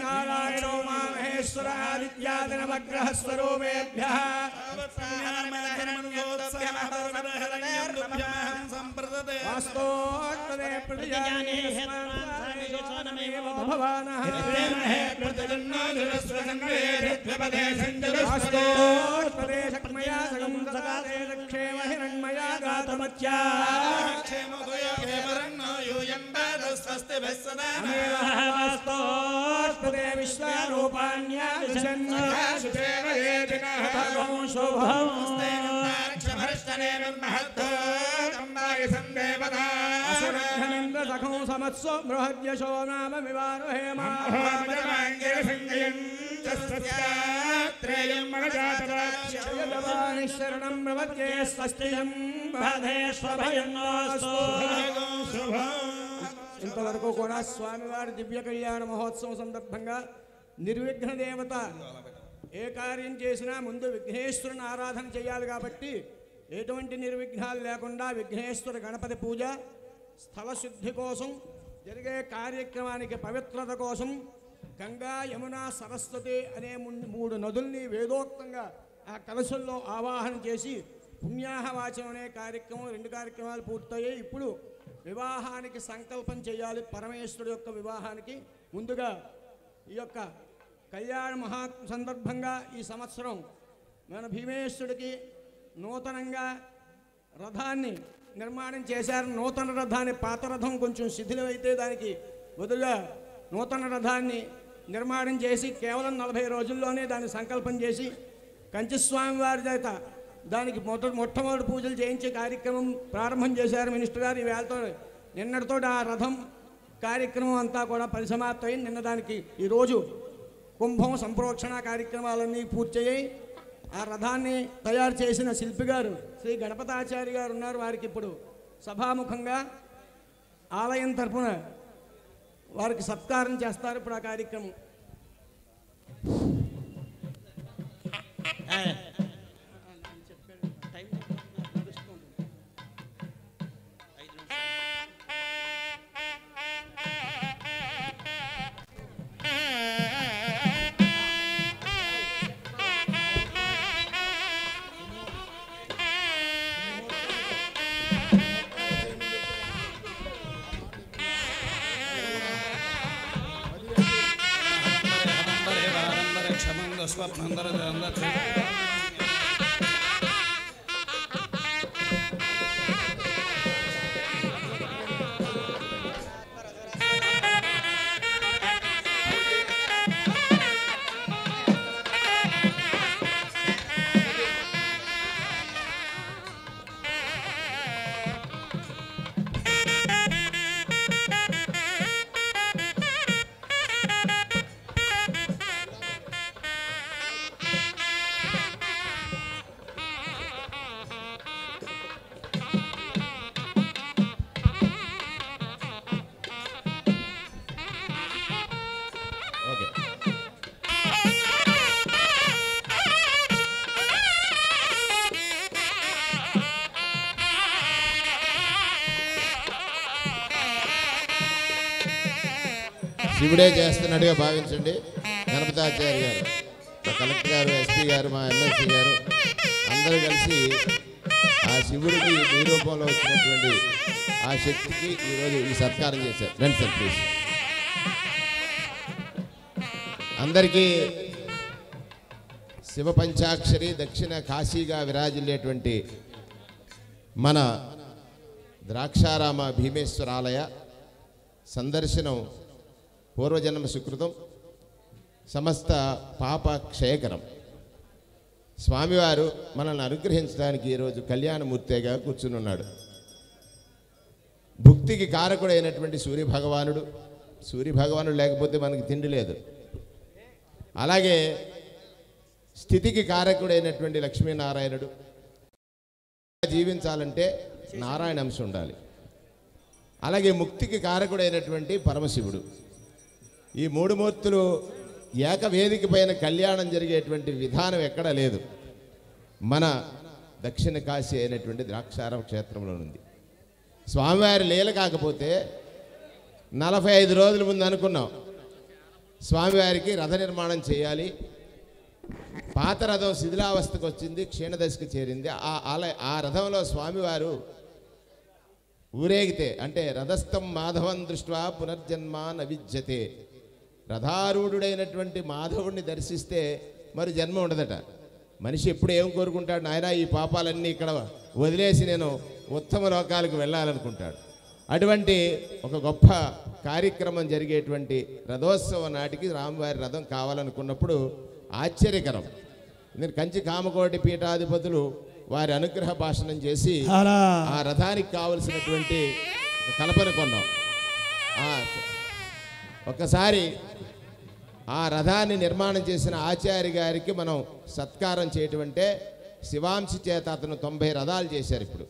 नारायणो माहेश्वरादित्यादिनवग्रहस्वरूपेभ्यः वास्तोत्तरे प्रतिजाने भवानः वास्तोत्तरे शक्मया सगं सकाले दक्षेम हिरण्मया गातमत्या वास्तोत्तरे विश्वारूपाण्या असुरघ्नेन्द्रसखो समत्सो बृहद्यशो नाम विवारुहेमा शरणं प्रपद्ये स्वस्तियं बाधेष्वभयन्नोऽस्तु ఇంతవరకు కూడా స్వామివారి దివ్య కళ్యాణ మహోత్సవం సందర్భంగా నిర్విఘ్న దేవత ఏ కార్యం చేసినా ముందు విఘ్నేశ్వరుని ఆరాధన చేయాలి కాబట్టి ఎటువంటి నిర్విఘ్నాలు లేకుండా విఘ్నేశ్వర గణపతి పూజ స్థల శుద్ధి కోసం జరిగే కార్యక్రమానికి పవిత్రత కోసం గంగా యమున సరస్వతి అనే 3 నదుల్ని వేదోక్తంగా ఆ కలశంలో ఆవాహన చేసి పుణ్యాహవాచనం అనే కార్యక్రమం 2 కార్యక్రమాలు పూర్తయ్యాయి. ఇప్పుడు వివాహానికి సంకల్పం చేయాలి. పరమేశ్వరుడు యొక్క వివాహానికి ముందుగా ఈ యొక్క కళ్యాణ మహా సందర్భంగా ఈ సంవత్సరం మన భీమేశ్వరుడికి నూతనంగా రథాన్ని నిర్మాణం చేశారు. నూతన రథాన్ని, పాత రథం కొంచెం శిథిలమైతే దానికి బదులుగా నూతన రథాన్ని నిర్మాణం చేసి కేవలం 40 రోజుల్లోనే దాన్ని సంకల్పం చేసి కంచిస్వామి వారి చేత దానికి మొట్టమొదటి పూజలు చేయించే కార్యక్రమం ప్రారంభం చేశారు మినిస్టర్ గారు. ఈవేళతో నిన్నటితో ఆ రథం కార్యక్రమం అంతా కూడా పరిసమాప్తయి. నిన్న దానికి ఈరోజు కుంభం సంప్రోక్షణ కార్యక్రమాలన్నీ పూర్తయ్యాయి. ఆ రథాన్ని తయారు చేసిన శిల్పి గారు శ్రీ గణపతాచార్య గారు ఉన్నారు. వారికి ఇప్పుడు సభాముఖంగా ఆలయం తరఫున వారికి సత్కారం చేస్తారు. ఇప్పుడు ఆ కార్యక్రమం శివుడే చేస్తున్నట్టుగా భావించండి. గణపతాచార్య గారు, మా కలెక్టర్ గారు, ఎస్పీ గారు, మా ఎమ్మెల్సీ గారు అందరూ కలిసి ఆ శివుడికి ఈ రూపంలో వచ్చినటువంటి ఆ శక్తికి ఈరోజు ఈ సత్కారం చేశారు. రండి సార్ ప్లీజ్. అందరికీ శివ పంచాక్షరి దక్షిణ కాశీగా విరాజిల్లేటువంటి మన ద్రాక్షారామ భీమేశ్వరాలయ సందర్శనం పూర్వజన్మ సుకృతం, సమస్త పాప క్షయకరం. స్వామివారు మనల్ని అనుగ్రహించడానికి ఈరోజు కళ్యాణమూర్తిగా కూర్చునున్నాడు. భుక్తికి కారకుడైనటువంటి సూర్యభగవానుడు లేకపోతే మనకి తిండి లేదు. అలాగే స్థితికి కారకుడైనటువంటి లక్ష్మీనారాయణుడు. జీవించాలంటే నారాయణ అంశం ఉండాలి. అలాగే ముక్తికి కారకుడైనటువంటి పరమశివుడు. ఈ మూడు మూర్తులు ఏకవేదిక పైన కళ్యాణం జరిగేటువంటి విధానం ఎక్కడా లేదు. మన దక్షిణ కాశీ అయినటువంటి ద్రాక్షారామ క్షేత్రంలో ఉంది. స్వామివారి లీల కాకపోతే 45 రోజుల ముందు అనుకున్నాం స్వామివారికి రథ నిర్మాణం చేయాలి. పాత రథం శిథిలావస్థకు వచ్చింది, క్షీణదశకు చేరింది. ఆ రథంలో స్వామివారు ఊరేగితే అంటే రథస్థం మాధవం దృష్ట్యా పునర్జన్మ నవిద్యతే, రథారూఢుడైనటువంటి మాధవుడిని దర్శిస్తే మరి జన్మ ఉండదట. మనిషి ఎప్పుడు ఏం కోరుకుంటాడు, నాయన ఈ పాపాలన్నీ ఇక్కడ వదిలేసి నేను ఉత్తమ లోకాలకు వెళ్ళాలనుకుంటాడు. అటువంటి ఒక గొప్ప కార్యక్రమం జరిగేటువంటి రథోత్సవం నాటికి రామవారి రథం కావాలనుకున్నప్పుడు ఆశ్చర్యకరం. నేను కంచి కామకోటి పీఠాధిపతులు వారి అనుగ్రహ భాషణం చేసి ఆ రథానికి కావలసినటువంటి కల్పన కొన్నాం. ఒకసారి ఆ రథాన్ని నిర్మాణం చేసిన ఆచార్య గారికి మనం సత్కారం చేయటం అంటే శివాంశి చేత అతను 90 రథాలు చేశారు. ఇప్పుడు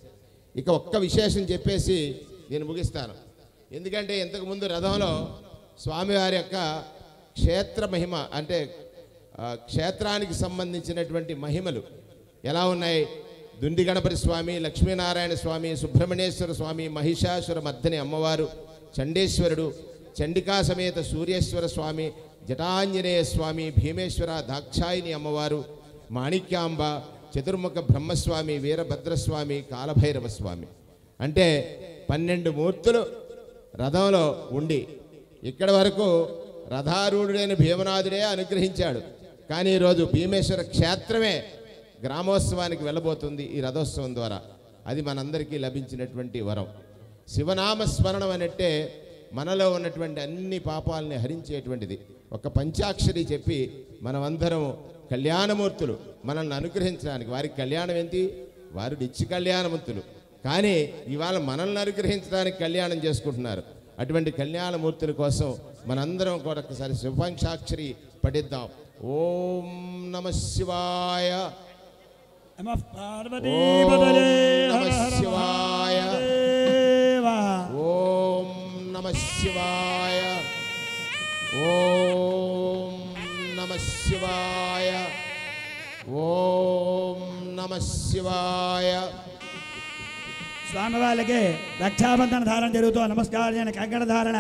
ఇక ఒక్క విశేషం చెప్పేసి నేను ముగిస్తాను. ఎందుకంటే ఇంతకుముందు రథంలో స్వామివారి యొక్క క్షేత్ర మహిమ అంటే క్షేత్రానికి సంబంధించినటువంటి మహిమలు ఎలా ఉన్నాయి. దుండి గణపతి స్వామి, లక్ష్మీనారాయణ స్వామి, సుబ్రహ్మణ్యేశ్వర స్వామి, మహిషాసుర మర్దిని అమ్మవారు, చండేశ్వరుడు, చండికా సమేత సూర్యేశ్వర స్వామి, జటాంజనేయ స్వామి, భీమేశ్వర దాక్షాయిని అమ్మవారు, మాణిక్యాంబ, చతుర్ముఖ బ్రహ్మస్వామి, వీరభద్రస్వామి, కాలభైరవ స్వామి. అంటే 12 మూర్తులు రథంలో ఉండి ఇక్కడి వరకు రథారూఢుడైన భీమనాథుడే అనుగ్రహించాడు. కానీ ఈరోజు భీమేశ్వర క్షేత్రమే గ్రామోత్సవానికి వెళ్ళబోతుంది ఈ రథోత్సవం ద్వారా. అది మనందరికీ లభించినటువంటి వరం. శివనామస్మరణం అనంటే మనలో ఉన్నటువంటి అన్ని పాపాలని హరించేటువంటిది. ఒక పంచాక్షరి చెప్పి మనమందరం కళ్యాణమూర్తులు మనల్ని అనుగ్రహించడానికి. వారికి కళ్యాణం ఏంటి, వారు నిత్య కళ్యాణమూర్తులు. కానీ ఇవాళ మనల్ని అనుగ్రహించడానికి కళ్యాణం చేసుకుంటున్నారు. అటువంటి కళ్యాణమూర్తుల కోసం మనందరం కూడా ఒకసారి శివపంచాక్షరి పఠిద్దాం. ఓం నమః శివాయ, ఓం నమః శివాయ, ఓం నమః శివాయ, ఓం నమః శివాయ, ఓం నమః శివాయ. స్వామి వాళ్ళకి రక్షాబంధన ధారణ జరుగుతూ నమస్కారం కంకణ ధారణ.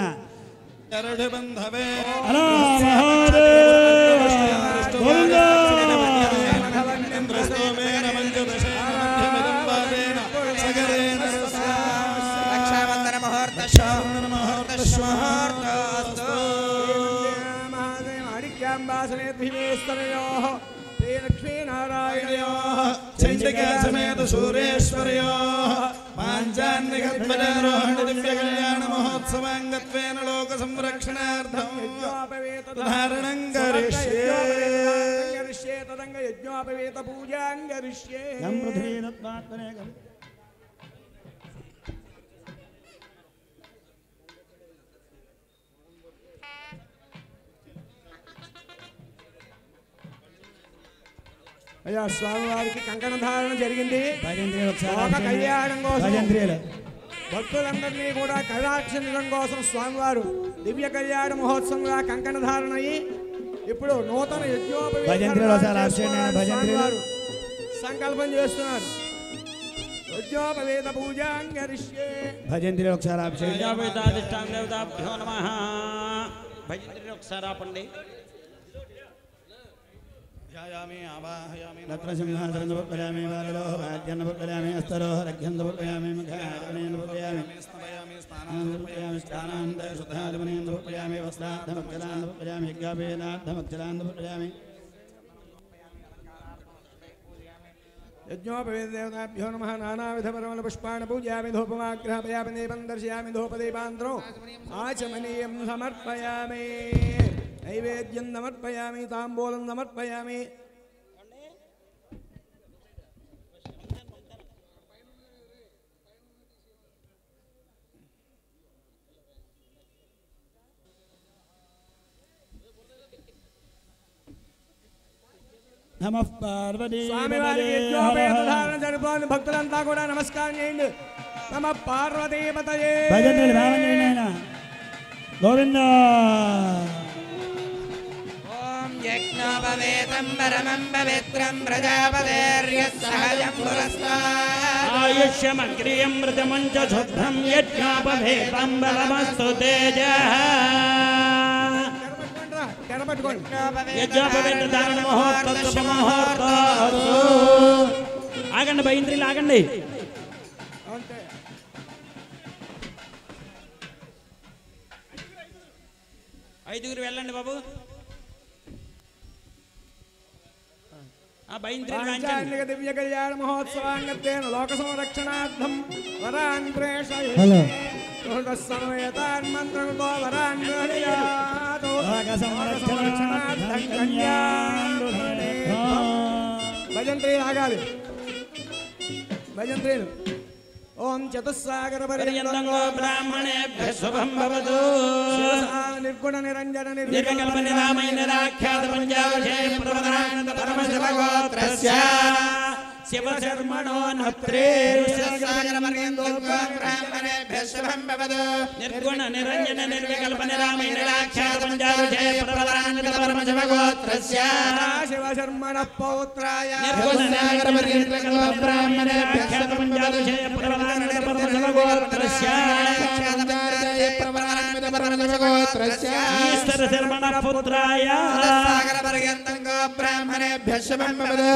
లక్ష్మీనారాయణయోః చండికా సమేత సూర్యేశ్వర్యోః పాంచాన్నికల్పనారోహణ దివ్య కళ్యాణ మహోత్సవాంగత్వేన లోక సంరక్షణార్థం ధారణం కరిష్యే. తదంగ యజ్ఞోపవేత పూజాం కరిష్యే. అయ్యా స్వామివారికి కంకణ ధారణ జరిగింది. కళ్యాణం కోసం భక్తులందరినీ కూడా కటాక్షించడం కోసం స్వామివారు దివ్య కళ్యాణ మహోత్సవంగా కంకణ ధారణ అయ్యి ఇప్పుడు నూతన యజ్ఞోపవేత సంకల్పం చేస్తున్నారు. యజ్ఞోపవేత పూజాం కరిష్యే. భజంత్రి ఒకసారి ఒకసారి ఆపండి. లత్రసింహాసనపయామి వారలోహ్యామి అస్తరోహరఘ్యందపయామి ముఖామి వస్త్రార్థమక్షరాంధపయామి యజ్ఞాపేనార్థమక్షరాంధపయామి यज्ञोपवेदेवताभ्यो नमः नानाविधपरमलपुष्पाणि पूजयामि धूपमाग्रहपयामि दीपं दर्शयामि धूपदीपान्तरो आचमनीयं समर्पयामि नैवेद्यं समर्पयामि ताम्बूलं समर्पयामि నమః పార్వతీ స్వామివారికి యజ్ఞోపేతధారణ జరుపుకొని భక్తులంతా కూడా నమస్కారం చేయండి. నమః పార్వతీపతయే. భజనలు భావన చేయండి ఆయన. గోవింద ఓం యజ్ఞోపవేతం పరమం పవిత్రం ప్రజాపతేర్యస్సహజం పురస్తాత్ ఆయుష్యమగ్రియం మృతమం చ శుద్ధం యజ్ఞోపవేతం బలమస్తు తేజః. యజ్ఞోపవేతధారణ ముహూర్తం శుభ ముహూర్తం. ఆగండి బైంద్రిలు ఆగండి. ఐదుగురు వెళ్ళండి బాబు. పాంచాలిక దివ్య కళ్యాణ మహోత్సవాంగత్వేన లోక సంరక్షణార్థం వరాన్ ప్రేషయే. సమేతాన్ మంత్రతో వరాన్ గ్రహణీయాతు. సంరక్షణార్థం కన్యాన్ భజంత్రీలు ఆగాలి. భజంత్రీలు. ఓం చతుస్సాగర పర్యంతం బ్రాహ్మణేభ్యః శుభం భవతు. నిర్గుణ నిరంజన నిర్వికల్ప నిరామయ నిరాఖ్యాత పంచావశే ప్రవదనానంద పరమశివ గోత్రస్య శివశర్మణో నత్రే. నిర్గుణ నిరంజన నిర్వికల్ప నిరామయ నిరాఖ్యాత పంచావశే ప్రవదనానంద పరమశివ గోత్రస్య శివశర్మణ పౌత్రాయ నిర్గుణ నిర్వికల్ప బ్రాహ్మణ నిరాఖ్యాత పంచావశే ప్రవదనానంద పరమశివ గోత్రస్య ఈశ్వర శర్మణ పుత్రాయ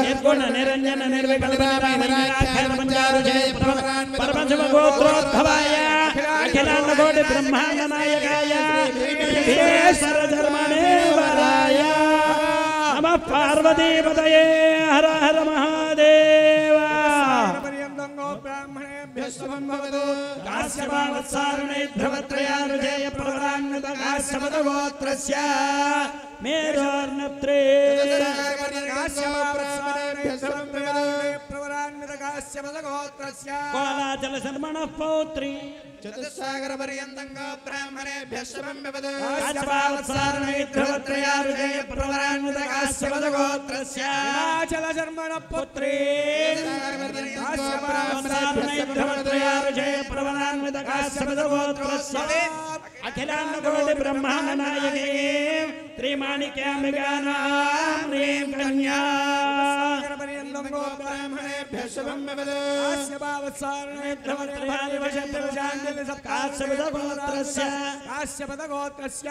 నిర్గుణ నిరంజన నిర్వికల్ప పరమశివ గోత్రోద్భవాయ అఖిలాండ కోటి బ్రహ్మాండ నాయకాయ ఈశ్వర ధర్మణే వరాయ నమః పార్వతీపతయే. హర హర మహాదేవ. కాశ్యపావత్సారుణైర్ధ్రువత్రయానుజేయ ప్రవరాన్విత కాశ్యపద గోత్రస్య మేరోర్నత్రే. కోలాచల శర్మణ పౌత్రి చతుస్సాగర పర్యంతం బ్రాహ్మణేభ్యః శుభం భవతు. కాశ్యపావత్సారుణైర్ధ్రువత్రయానుజేయ ప్రవరాన్విత కాశ్యపద గోత్రస్య హిమాచల శర్మణ పుత్రీ కాశ్యపావత్సారుణైర్ధ్రువత్రయానుజేయ ప్రవరాన్విత కాశ్యపద గోత్రస్య అఖిలాండ కోటి బ్రహ్మాండ నాయకే త్రిమాణిక్యాంబికానాం హ్రీం కన్యా. బ్రాహ్మణేభ్యః శుభం భవతు. కాశ్యపదగోత్రస్య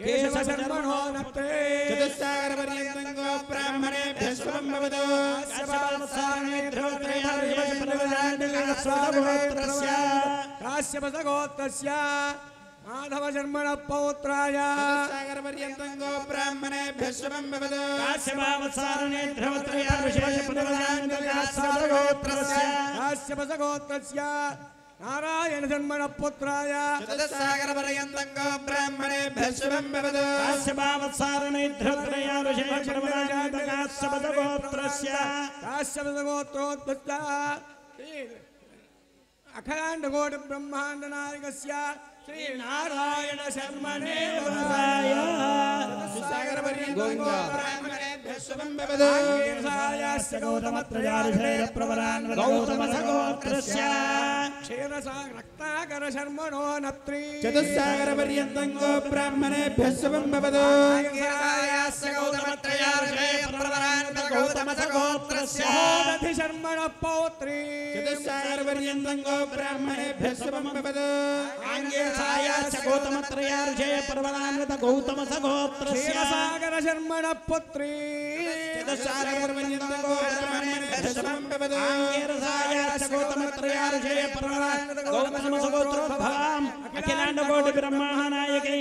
కేశవశర్మణో నత్రే. చతుస్సాగర పర్యంతం బ్రాహ్మణేభ్యః శుభం భవతు. కాశ్యపదగోత్రస్య మాధవ శర్మణ పౌత్రాయ సాగర పర్యంతం బ్రాహ్మణేభ్యః శుభం భవతు. కాశ్యపదగోత్రస్య నారాయణ శర్మణ పుత్రాయ చతుస్సాగర పర్యంతం బ్రాహ్మణేభ్యః శుభం భవతు. కాశ్యపదగోత్రోద్భుత అఖండ కోటి బ్రహ్మాండ నాయకస్య శ్రీ నారాయణ శర్మణే వరాయ. సాగర పర్యంతం బ్రాహ్మణేభ్యః శుభం భవతు. రక్తాకర శర్మణో నత్రీ. చతుస్సాగర పర్యంతం బ్రాహ్మణేభ్యః శుభం భవతు. శర్మణ పౌత్రీ. చతుస్సాగర పర్యంతం బ్రాహ్మణేభ్యః శుభం భవతు. గౌతమ సగోత్రస్య సాగర శర్మణ పుత్రీ. చతుస్సాగర పర్యంతం బ్రాహ్మణేభ్యః శుభం భవతు. అఖిలాండ కోటి బ్రహ్మాండ నాయకై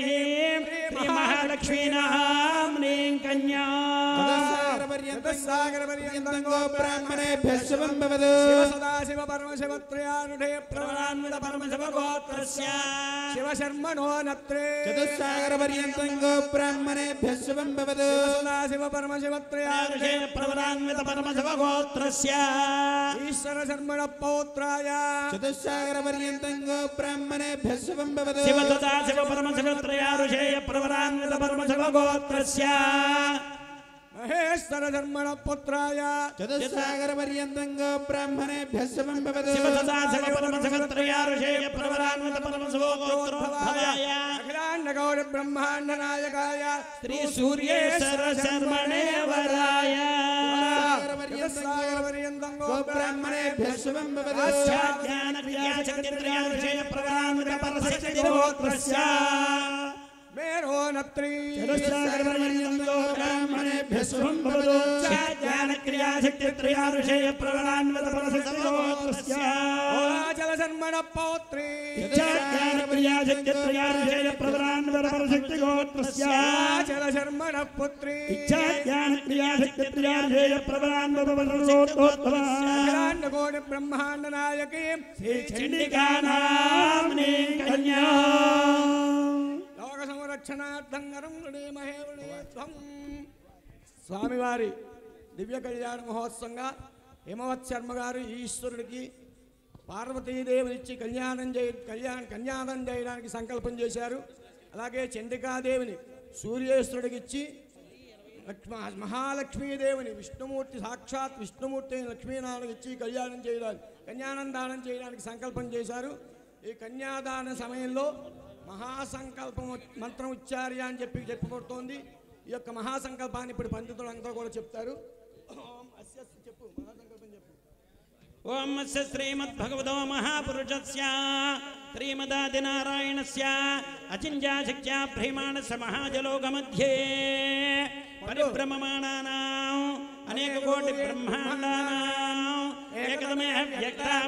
శ్రీ మహాలక్ష్మీనాం హ్రీం కన్యా. చతుస్సాగర పర్యంతం చతుస్సాగరపర్యంతం గో బ్రాహ్మణేభ్యः శుభం భవతు శివ సదాశివ పరమశివత్రయానుడే ప్రవరాన్విత పరమశివ గోత్రస్య శివ శర్మణో నత్రే చతుస్సాగరపర్యంతం గో బ్రాహ్మణేభ్యः శుభం భవతు సదాశివ పరమశివత్రయానుడే ప్రవరాన్విత పరమశివ గోత్రస్య ఈశ్వర శర్మణ పౌత్రాయ చతుస్సాగరపర్యంతం గో బ్రాహ్మణేభ్యः శుభం భవతు శివ సదాశివ పరమశివత్రయారుషేయ ప్రవరాన్విత పరమశివ గోత్రస్య మహేశ్వర శర్మణ పుత్రాయ చతుస్సాగరపర్యంతం గో బ్రాహ్మణేభ్యः శుభం భవతు శివ సదాశివ పరమశివత్రయారుషేయ ప్రవరాన్విత పరమశివ గోత్రోద్భవాయ అఖిలాండ గౌర బ్రహ్మాండ నాయకాయ శ్రీ సూర్యేశ్వర శర్మణేవరాయ చతుస్సాగరపర్యంతం గో బ్రాహ్మణేభ్యः శుభం భవతు జ్ఞాన క్రియా చక్రత్రయారుషేయ ప్రవరాన్విత పరమశివ గోత్రస్య మేరో నత్రీ బ్రాహ్మణేభ్యः శుభం భవతు జ్ఞాన క్రియా చక్రత్రయారుషేయ ప్రవరాన్విత పరమశివ గోత్రస్య ఓలాచల శర్మణ పౌత్రీ జ్ఞాన క్రియా చక్రత్రయారుషేయ ప్రవరాన్విత పరమశివ గోత్రస్య చల శర్మణ పుత్రీ జ్ఞాన క్రియా చక్రత్రయారుషేయ ప్రవరాన్విత పరమశివ గోత్రస్య అఖిలాండ గౌర బ్రహ్మాండ నాయకీ చండికానామ్ని కన్యా లోక సంరక్షణార్థం గరుమహే స్వామివారి దివ్య కళ్యాణ మహోత్సవంగా హిమవత్ శర్మ గారు ఈశ్వరుడికి పార్వతీదేవినిచ్చి కన్యాదానం చేయడానికి సంకల్పం చేశారు. అలాగే చండికాదేవిని సూర్యేశ్వరుడికి ఇచ్చి మహాలక్ష్మీదేవిని విష్ణుమూర్తి సాక్షాత్ విష్ణుమూర్తి లక్ష్మీనారాయణకి ఇచ్చి కన్యాదానం చేయడానికి సంకల్పం చేశారు. ఈ కన్యాదాన సమయంలో మహాసంకల్పం మంత్రం ఉచ్చార్య అని చెప్పబడుతోంది. ఈ యొక్క మహాసంకల్పాన్ని ఇప్పుడు పండితులు అందరూ కూడా చెప్తారు. చెప్పు మహాసంకల్పం చెప్పు. ఓం అస్య శ్రీమద్భగవతో మహాపురుషస్య శ్రీమదాదినారాయణస్య అచింత్యాశక్త్యా భ్రీమాణస్య మహాజలోకమధ్యే పరిభ్రమమాణానాం అనేక కోటి బ్రహ్మాండానాం ఏకదమే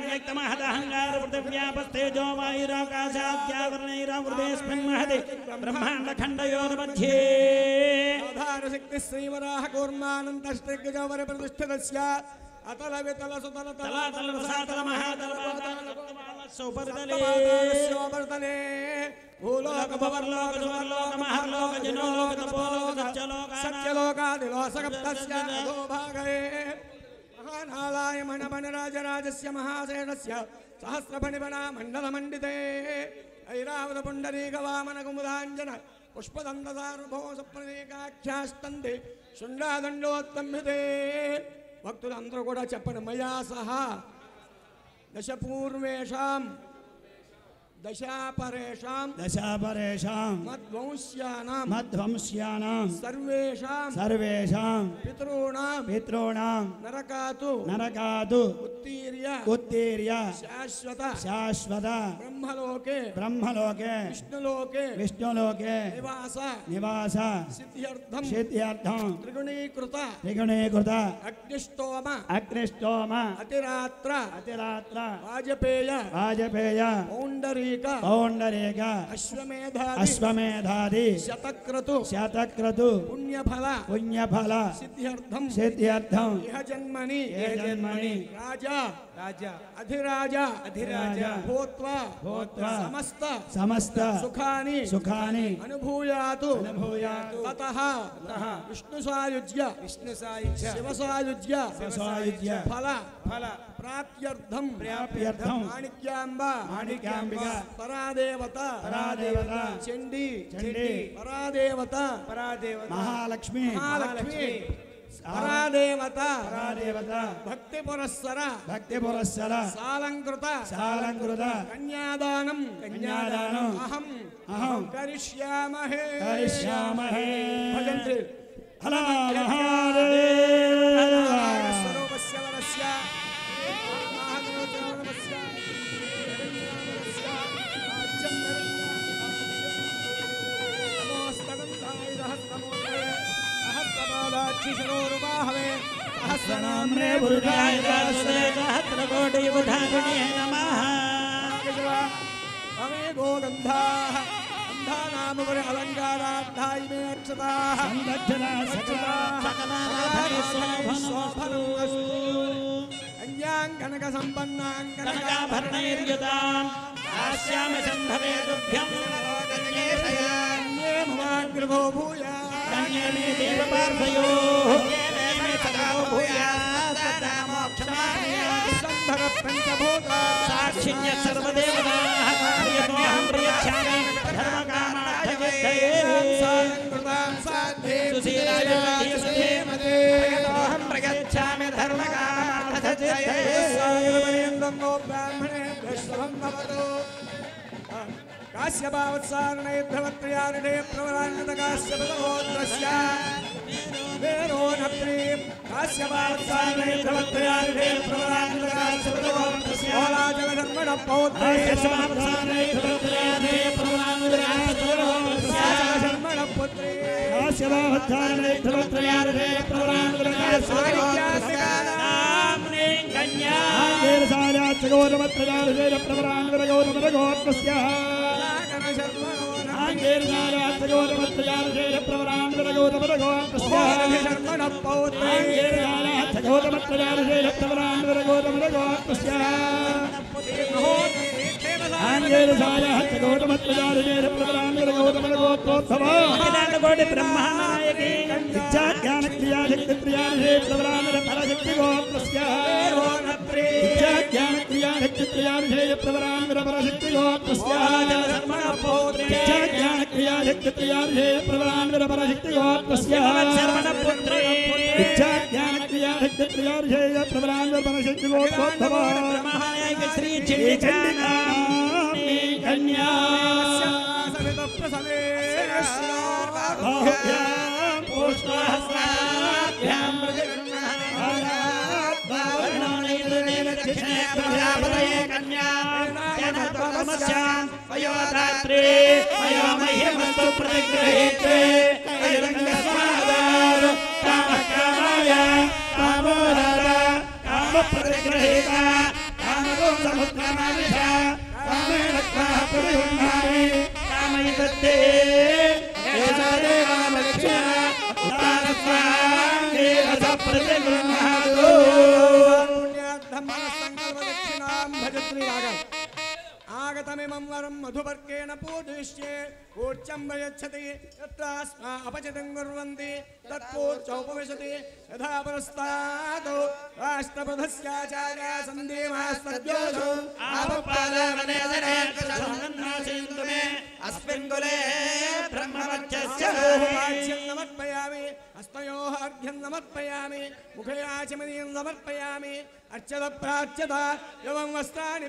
వ్యక్తమహదహంగార పృథివ్యాపస్తేజో వాయురాకాశాద్యావరణైరావృతేస్మిన్ మహది బ్రహ్మాండఖండయోర్मध्ये ఆధారశక్తి శ్రీవరాహ కూర్మానంతష్టగజవర ప్రతిష్ఠితస్య అతల వితల సుతల తలాతల రసాతల మహాతల సౌపర్తలే భూలోక భవర్లోక సువర్లోక మహర్లోక జనోలోక తపోలోక సత్యలోకాదిలోసగప్తస్య అధోభాగే మహానాళాయ మణమణరాజరాజస్య మహాసేనస్య సహస్రఫణిఫణా మండలమండితే ఐరావత పుండరీక వామన కుముదాంజన పుష్పదండ సార్వభౌమ ప్రదేకాఖ్యాస్తంతే శుండాదండోత్తమ్యతే. భక్తులందరూ కూడా చెప్పండి. మయా సహా దశపూర్వేషాం దశాపరేషాం మధ్వంస్యానాం సర్వేషాం పితॄణాం నరకాతు ఉత్తీర్య శాశ్వత బ్రహ్మలోకే విష్ణులోకే నివాస సిద్ధ్యర్థం త్రిగుణీకృత అగ్నిష్టోమ అతిరాత్ర వాజపేయ పౌండరీక అశ్వమేధాది శతక్రతు పుణ్యఫల సిద్ధ్యర్థం ఇహ జన్మని రాజా అధిరాజ భూత్వా సమస్త సుఖాని అనుభూయాతు తతః విష్ణు సాయుజ్య శివసాయుజ్య ఫల ప్రాప్త్యర్థం మాణిక్యాంబ పరాదేవత చండీ పరాదేవత మహాలక్ష్మి పరాదేవత భక్తి పురస్సర సాలంకృత కన్యాదానం అహం కరిష్యామహే భజంతి స్వరూపస్య వరస్య సహస్రనామ్నే పురుషాయ సహస్రకోటి యుగధారిణే నమః అమే గోగంధాః సంధానాముగురి అలంకారార్థాయి మే అక్షతాః సందక్షిణా సకలాభరణమస్తు కన్యాం కనక సంపన్నాం కనకాభరణైర్యుతాం దాస్యామి సంభవే తుభ్యం కన్యేమవాగ్రభో భూయా కన్యేమే దేవపార్థయోః మే సదో భూయాత్ తదా మోక్షమాప్నుయాత్ సంభవ పంచభూతా సాక్షిణ్య సర్వదేవతాః ప్రియతోహం ప్రియచ్ఛామి ధర్మకామార్థసిద్ధయే కృతాం సాధ్యే సుశీలాయ ధీమతే ప్రియతోహం ప్రియచ్ఛామి ధర్మకామార్థసిద్ధయే సాగరపర్యంతో బ్రాహ్మణే విశ్వం భవతు కాశ్యపావత్సారణైర్ధవత్రయానిడే ప్రవరాన్విత కాశ్యపదగోత్రస్య వేరో నప్రీ కాశ్యపావత్సారణైర్ధవత్రయానిడే ప్రవరాన్విత కాశ్యపదగోత్రస్య ఓలాజలధర్మణ పౌత్రే ధర్మణ పుత్రే ధర్మణ పౌత్రే కోటి బ్రహ్మనాయకి జ్ఞాన క్రియా శక్తి క్రియాశే ప్రవరాంగ పరశక్తి గోత్రస్య జ్ఞాన క్రియా శక్తి క్రియాశే ప్రవరాంగ పరశక్తి గోత్రస్య ధర్మణ పౌత్రే జ్ఞాన క్రియా శక్తి క్రియాశే ప్రవరాంగ పరశక్తి గోత్రస్య శర్మణ పుత్రే జ్ఞాన క్రియా శక్తి క్రియాశే ప్రవరాంగ పరశక్తి గోత్రోద్భవ బ్రహ్మనాయక శ్రీ చండికా కన్యా సవిత ప్రసవే ఆగతమిమం వరం మధుపర్కేణ పూజిష్యే పూజ్యం వయచ్చతి యత్రాస్మా అపచితం కుర్వంతి తత్పూజ్యోపవిశతి యథా పురస్తాద్ రాష్ట్రపథస్యాచార్య సందేవాస్తద్యోషో ఆపపాదవనేదనే కృష్ణన్నాసేందు మే అస్మిన్ కులే బ్రహ్మవచ్చస్య వాచ్యం సమర్పయామి హస్తయోః అర్ఘ్యం సమర్పయామి ముఖే ఆచమనీయం సమర్పయామి అర్చత ప్రార్చత యువం వస్త్రాని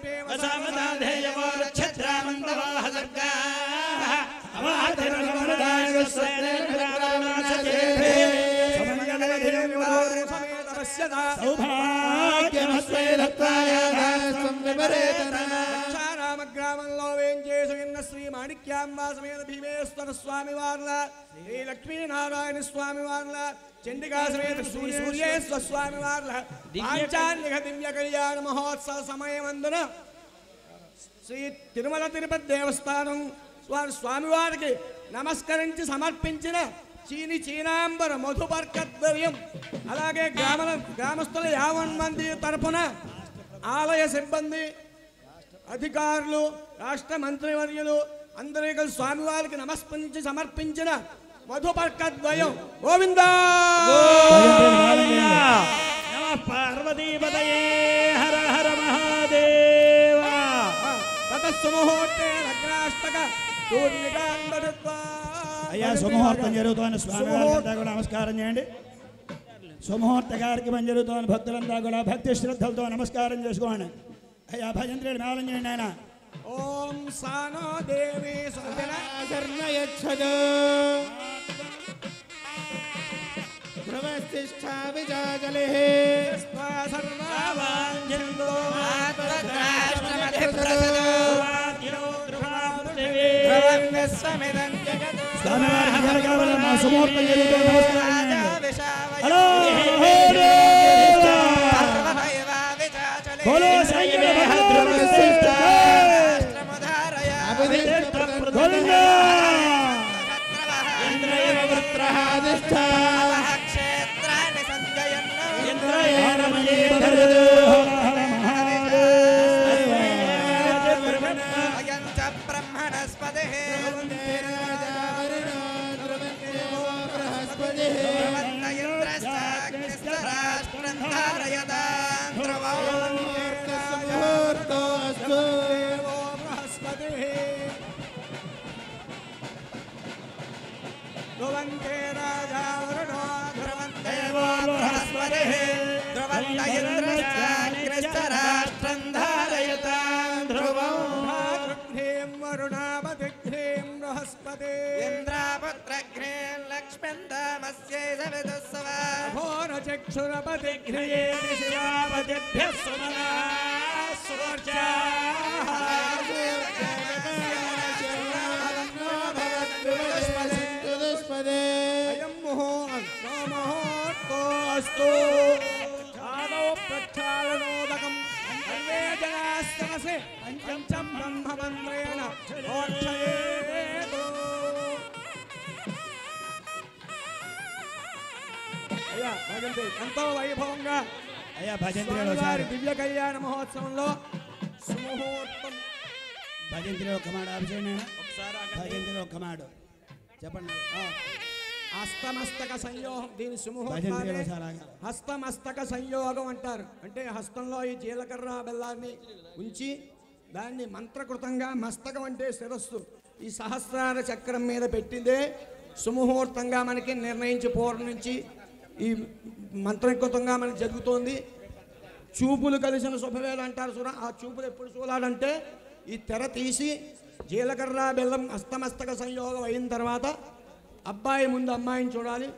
గ్రామంలో వేంచేసిన శ్రీ మాణిక్యాంబా సమేత భీమేశ్వర స్వామి వార్ల శ్రీ లక్ష్మీనారాయణ స్వామి వార్ల చండికా సమేత సూర్యేశ్వర స్వామి వార్ల పాంచాన్నిక దివ్య కళ్యాణ మహోత్సవ సమయమందున శ్రీ తిరుమల తిరుపతి దేవస్థానం స్వామివారికి నమస్కరించి సమర్పించిన చీనాంబర మధుపర్కద్రవ్యం అలాగే గ్రామస్తుల 50 మంది తరఫున ఆలయ సిబ్బంది అధికారులు రాష్ట్ర మంత్రివర్యులు అందరూ కలిసి స్వామివారికి నమస్కరించి సమర్పించిన మధుపర్కద్వయం గోవిందా పార్వతీపతయే హర హర మహాదేవ తతస్సుముహూర్తే లగ్నాష్టక తూర్ణికాంబడుత్వా అయ్యా సుముహూర్తం జరుగుతోంది స్వామివారంతా కూడా నమస్కారం చేయండి సుముహూర్త కార్యక్రమం జరుగుతోంది భక్తులంతా కూడా భక్తి శ్రద్ధలతో నమస్కారం చేసుకోండి అయ్యా భజంత్రుడు మేళం చేయండి ఆయన ఓం సానో దేవి శరణయచ్చద ధ్రువస్థిష్ఠా విజాజలే సర్వావాంఛందో స్వామివారి మా సుముహూర్తం జరుగుతోంది నమస్కారం చేయండి హలో బోలో శంకర భగవాన్ గోవిందా క్షేత్రాన్ని సంజయన్న అయం చ బ్రహ్మణస్పదే ధ్రువంతే రాజా వరుణో ధ్రువంతే బృహస్పతిః ధ్రువంత ఇంద్రశ్చాగ్నిశ్చరాష్ట్రం ధారయతాం ధ్రువం ఘ్రీం వరుణావతిఘ్రీం బృహస్పతి ఇంద్రాపుత్రఘ్రీం లక్ష్మీందామస్యై సవిదుస్సవా ఘోరచక్షురపతిఘ్రియే శివాపతిభ్యః సుమనా సూర్యా అయం ముహూర్తోస్తు ఆదౌ ప్రక్షాళనోదకం అన్వేజనాస్తమసే పంచం బ్రహ్మమంత్రేణ మోక్షయేతు. అయ్యా భజంతి ఎంతో వైభవంగా అయ్యా భజంత్రిలో స్వామివారి దివ్య కళ్యాణ మహోత్సవంలో సుముహూర్తం భజంత్రిలో ఒక మాట ఆపుచేయండి. భజంత్రిలో ఒక మాట చెప్పండి. హస్తమస్తక సంయోగం దీని భజంత్రిలో సుముహూర్తాన్ని సారాగా హస్తమస్తక సంయోగం అంటారు. అంటే హస్తంలో ఈ జీలకర్ర బెల్లాన్ని ఉంచి దాన్ని మంత్రకృతంగా, మస్తకం అంటే శిరస్సు, ఈ సహస్రార చక్రం మీద పెట్టిందే సుముహూర్తంగా మనకి నిర్ణయించి పూర్వం నుంచి ఈ మంత్రకృతంగా మనకి జరుగుతోంది. చూపులు కలిసిన శుభవేళ అంటారు చూడ. ఆ చూపులు ఎప్పుడు చూడాలంటే ఈ తెర తీసి జీలకర్ర బెల్లం హస్తమస్తక సంయోగం అయిన తర్వాత అబ్బాయి ముందు అమ్మాయిని చూడాలి,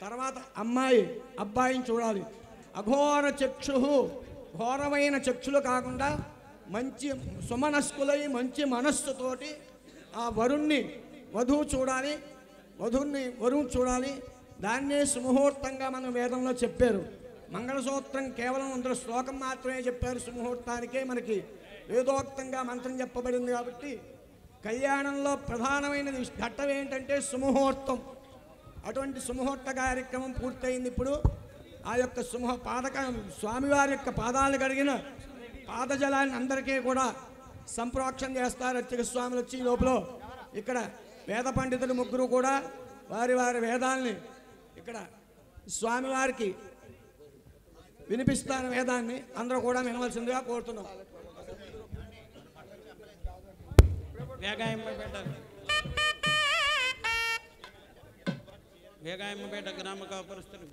తర్వాత అమ్మాయి అబ్బాయిని చూడాలి. అఘోర చక్షు, ఘోరమైన చక్షులు కాకుండా మంచి సుమనస్కులై మంచి మనస్సుతోటి ఆ వరుణ్ణి వధువు చూడాలి, వరువు చూడాలి. దాన్నే సుముహూర్తంగా మనం వేదంలో చెప్పారు. మంగళసూత్రం కేవలం అందులో శ్లోకం మాత్రమే చెప్పారు. సుముహూర్తానికే మనకి వేదోక్తంగా మంత్రం చెప్పబడింది. కాబట్టి కళ్యాణంలో ప్రధానమైనది ఘట్టం ఏంటంటే సుముహూర్తం. అటువంటి సుముహూర్త కార్యక్రమం పూర్తయింది. ఇప్పుడు ఆ యొక్క స్వామివారి యొక్క పాదాలు కడిగిన పాదజలాన్ని అందరికీ కూడా సంప్రోక్షణ చేస్తారు. అర్చక స్వాములు వచ్చి లోపల ఇక్కడ వేద పండితులు ముగ్గురు కూడా వారి వారి వేదాల్ని ఇక్కడ స్వామివారికి వినిపిస్తాను. వేదాన్ని అందరూ కూడా వినవలసిందిగా కోరుతున్నాం. వేగాయమ్మపేట గ్రామ కాపురస్తులు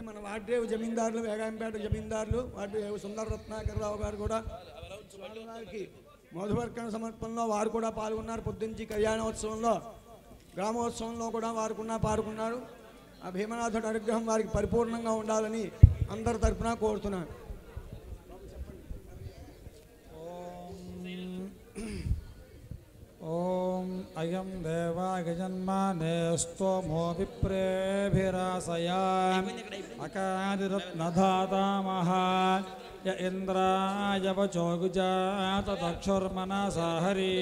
మన వాడ్రేవు జమీందారులు, వేగాయంపేట జమీందారులు, వాడ్రేవు సుందర రత్నాకరరావు గారు కూడా స్వామివారికి మధువర్కణ సమర్పణలో వారు కూడా పాల్గొన్నారు. పొద్దుంచి కళ్యాణోత్సవంలో గ్రామోత్సవంలో కూడా వారు కూడా పాల్గొన్నారు. ఆ భీమనాథుడి అనుగ్రహం వారికి పరిపూర్ణంగా ఉండాలని అందరి తరఫున కోరుతున్నాను. ఓం అయం దేవాగజన్మానే స్తోమో విప్రేభిరాసయా అకాదిరత్నధాతామహ య ఇంద్రాయ వచోగుజాత తక్షుర్మనసాహరీ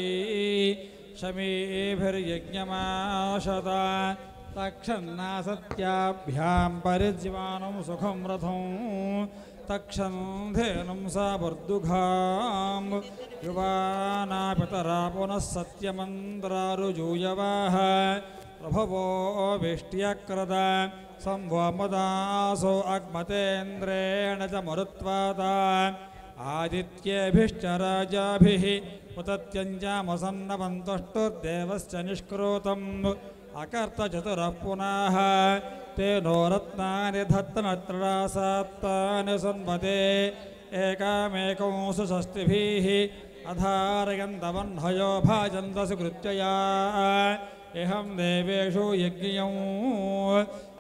శమీభిర్యజ్ఞమాశత తక్షన్నా సత్యాభ్యాం పరిజ్వానం సుఖం రథం తక్షంధేనం సా వర్దుఘాం యువానా పితరా పునః సత్యమంత్రారుజూయవాః ప్రభవో విష్ట్యక్రద సంవమదాసో అగ్మతేంద్రేణ చ మరుత్వాతా ఆదిత్యేభిశ్చ రాజాభిః ఉతత్యంజామసన్నవంతుష్టుర్దేవశ్చ నిష్క్రోతం అకర్త చతురః పునః తేనో రత్నాని ధత్తనత్రాసాత్తాని సన్వతే ఏకామేకం సుషష్టిభిః అధారయంతవన్హయో భాజంత సుకృత్యయా ఇహం దేవేషు యజ్ఞం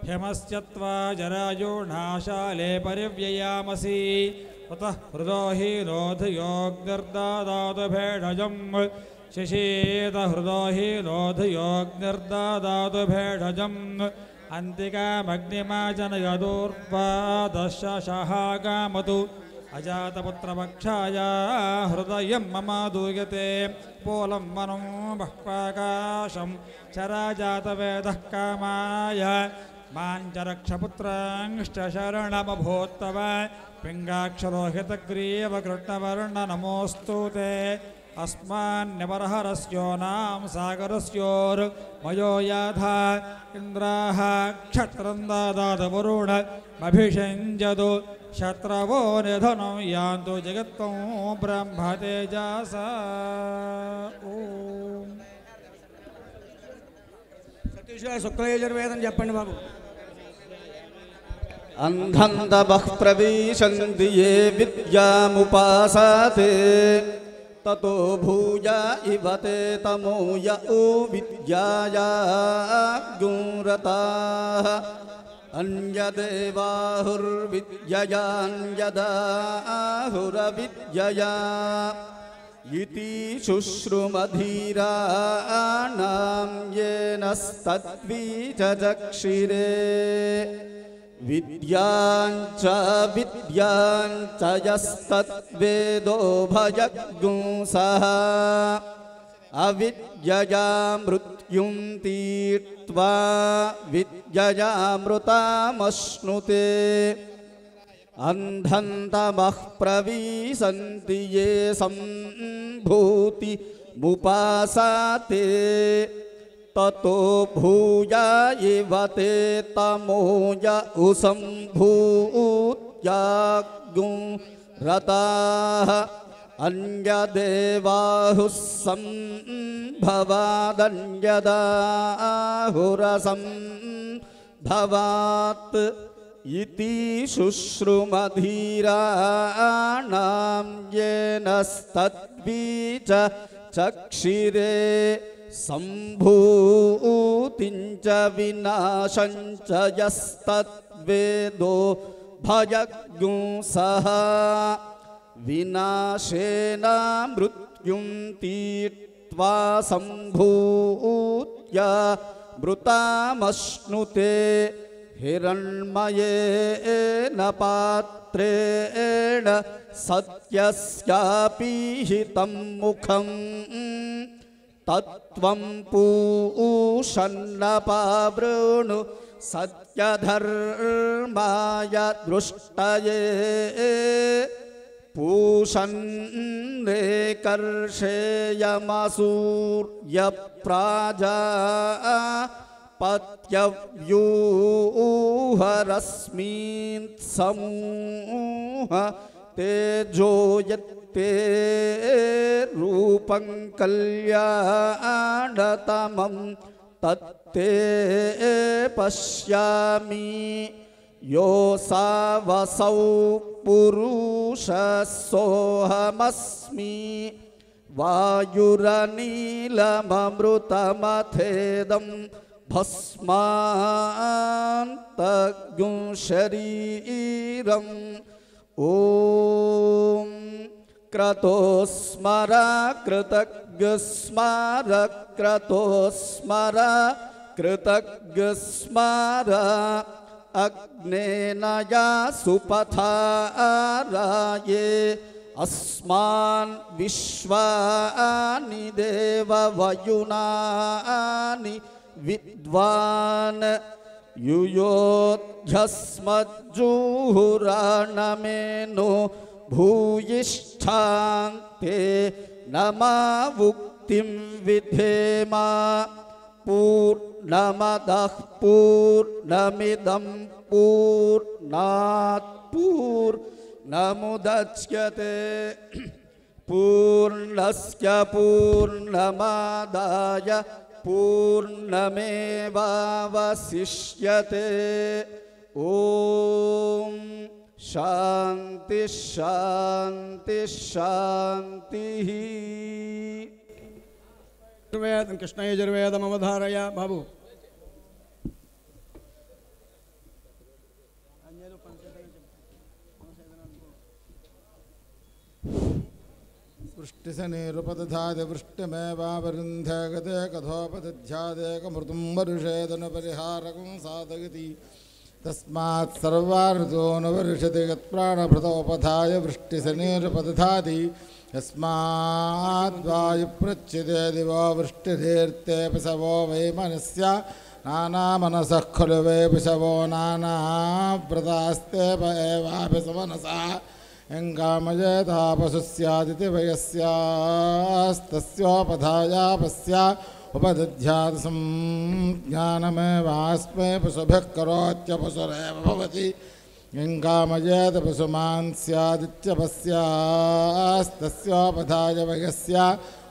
హ్యమస్య త్వా జరాయుర్నాశాలే పరివ్యయామసి ఉతః హృదో హీనోధియోగ్నిర్దాదాతు భేషజం శిశీత హృదో హీనోధియోగ్నిర్దాదాతు భేషజం అంతికామగ్నిమాజనయదూర్వాదశ సహాగామతు अजातपुत्रपक्षाय हृदयं मम दूयते पोलं मनो बह्वाकाशं चराजातवेदः कामाय माञ्चरक्षपुत्रांश्च शरणमभूत्तव पिङ्गाक्षरोहितग्रीवकृष्णवर्ण नमोऽस्तु ते अस्मान्यवरहरस्यो नाम सागरस्योर्मयो याधा इन्द्राः क्षत्रं ददातवरुणमभिषञ्जतु शत्रवो निधनं यान्तु जगत्तं ब्रह्मतेजसा ఓం సతీష్ గారు శుక్లయజుర్వేదం చెప్పండి బాబు. అంధంతమః ప్రవిశంతి యే విద్యాముపాసతే తతో భూయ ఇవతే తమో య ఓ విద్యాయా గురతాః అన్యదేవాహుర్విద్యయాన్యదాహురవిద్యయా ఇతి శుశ్రుమధీరాణాం యేనస్తద్విచక్షిరే విద్యాంచ యస్తద్వేదో భయగ్గుంసః అవిద్యయా మృత్యుం తీర్త్వా విద్యయామృతమశ్నుతే అంధంతమః ప్రవిశంతి యే సంభూతి ముపాసతే తతో భూయ ఇవతే తమోయ ఉసంభూత్యాగురతాః అన్యదేవాహుః సంభవాదన్యదాహురసంభవాత్ ఇతి శుశ్రుమధీరాణాం యేనస్తద్విచక్షిరే సంభూతించ వినాశంచ యస్తద్వేదో భయగ్గుంసః వినాశేన మృత్యుం తీర్త్వా సంభూత్య మృతమశ్నుతే హిరణ్మయేన పాత్రేణ సత్యస్యాపి హితం ముఖం తత్వం పూషన్నపావృణు సత్యధర్మాయ దృష్టయే పూషన్నే కర్షేయమసూర్యప్రాజా పత్యవ్యూహరస్మిన్ సమూహ తేజోయత్తే రూపం కళ్యాణతమం తత్తే పశ్యామి యోసావసౌ పురుషసోహమస్మి వాయురనీలమమృతమథేదం భస్మాంతగుం శరీరం ఓం క్రతోస్మర కృతజ్ఞస్మర క్రతోస్మర కృతజ్ఞస్మర అగ్నేనయా సుపథారాయే అస్మాన్ విశ్వాని దేవవయునాని విద్వాన్ యుయోధ్యస్మజ్జుహురాణమేను భూయిష్ఠాంతే నమావుక్తిం విధేమా పూర్ణమదః పూర్ణమిదం పూర్ణాత్ పూర్ణముదచ్యతే పూర్ణస్య పూర్ణమాదాయ పూర్ణమేవావశిష్యతే ఓం శాంతి శాంతి శాంతి కృష్ణయజుర్వేదం అవధారయ బాబు. वृष्टिशनिरुपदधाति वृष्टिमेवावरुन्धे गते कथोपदध्यादेकमृतं वर्षेदनुपरिहारकं साधयति तस्मात् सर्वार्जोऽनुवर्षति यत्प्राणभृतोपधाय वृष्टिशनिरुपदधाति यस्माद्वायुप्रच्यते दिवो वृष्टिरेर्ते पशवो वै मनस्य नानामनसः खलु वै पशवो नानाव्रतास्ते एवाभिसमनसा यङ्कामयेतापशुः स्यादिति वयस्यास्तस्योपधायापस्य उपदध्यात् संज्ञानमेवास्मै पशुभिः करोत्यपशुरेव भवति यङ्कामयेत पशुमान् स्यादित्यपस्यास्तस्योपधाय वयस्य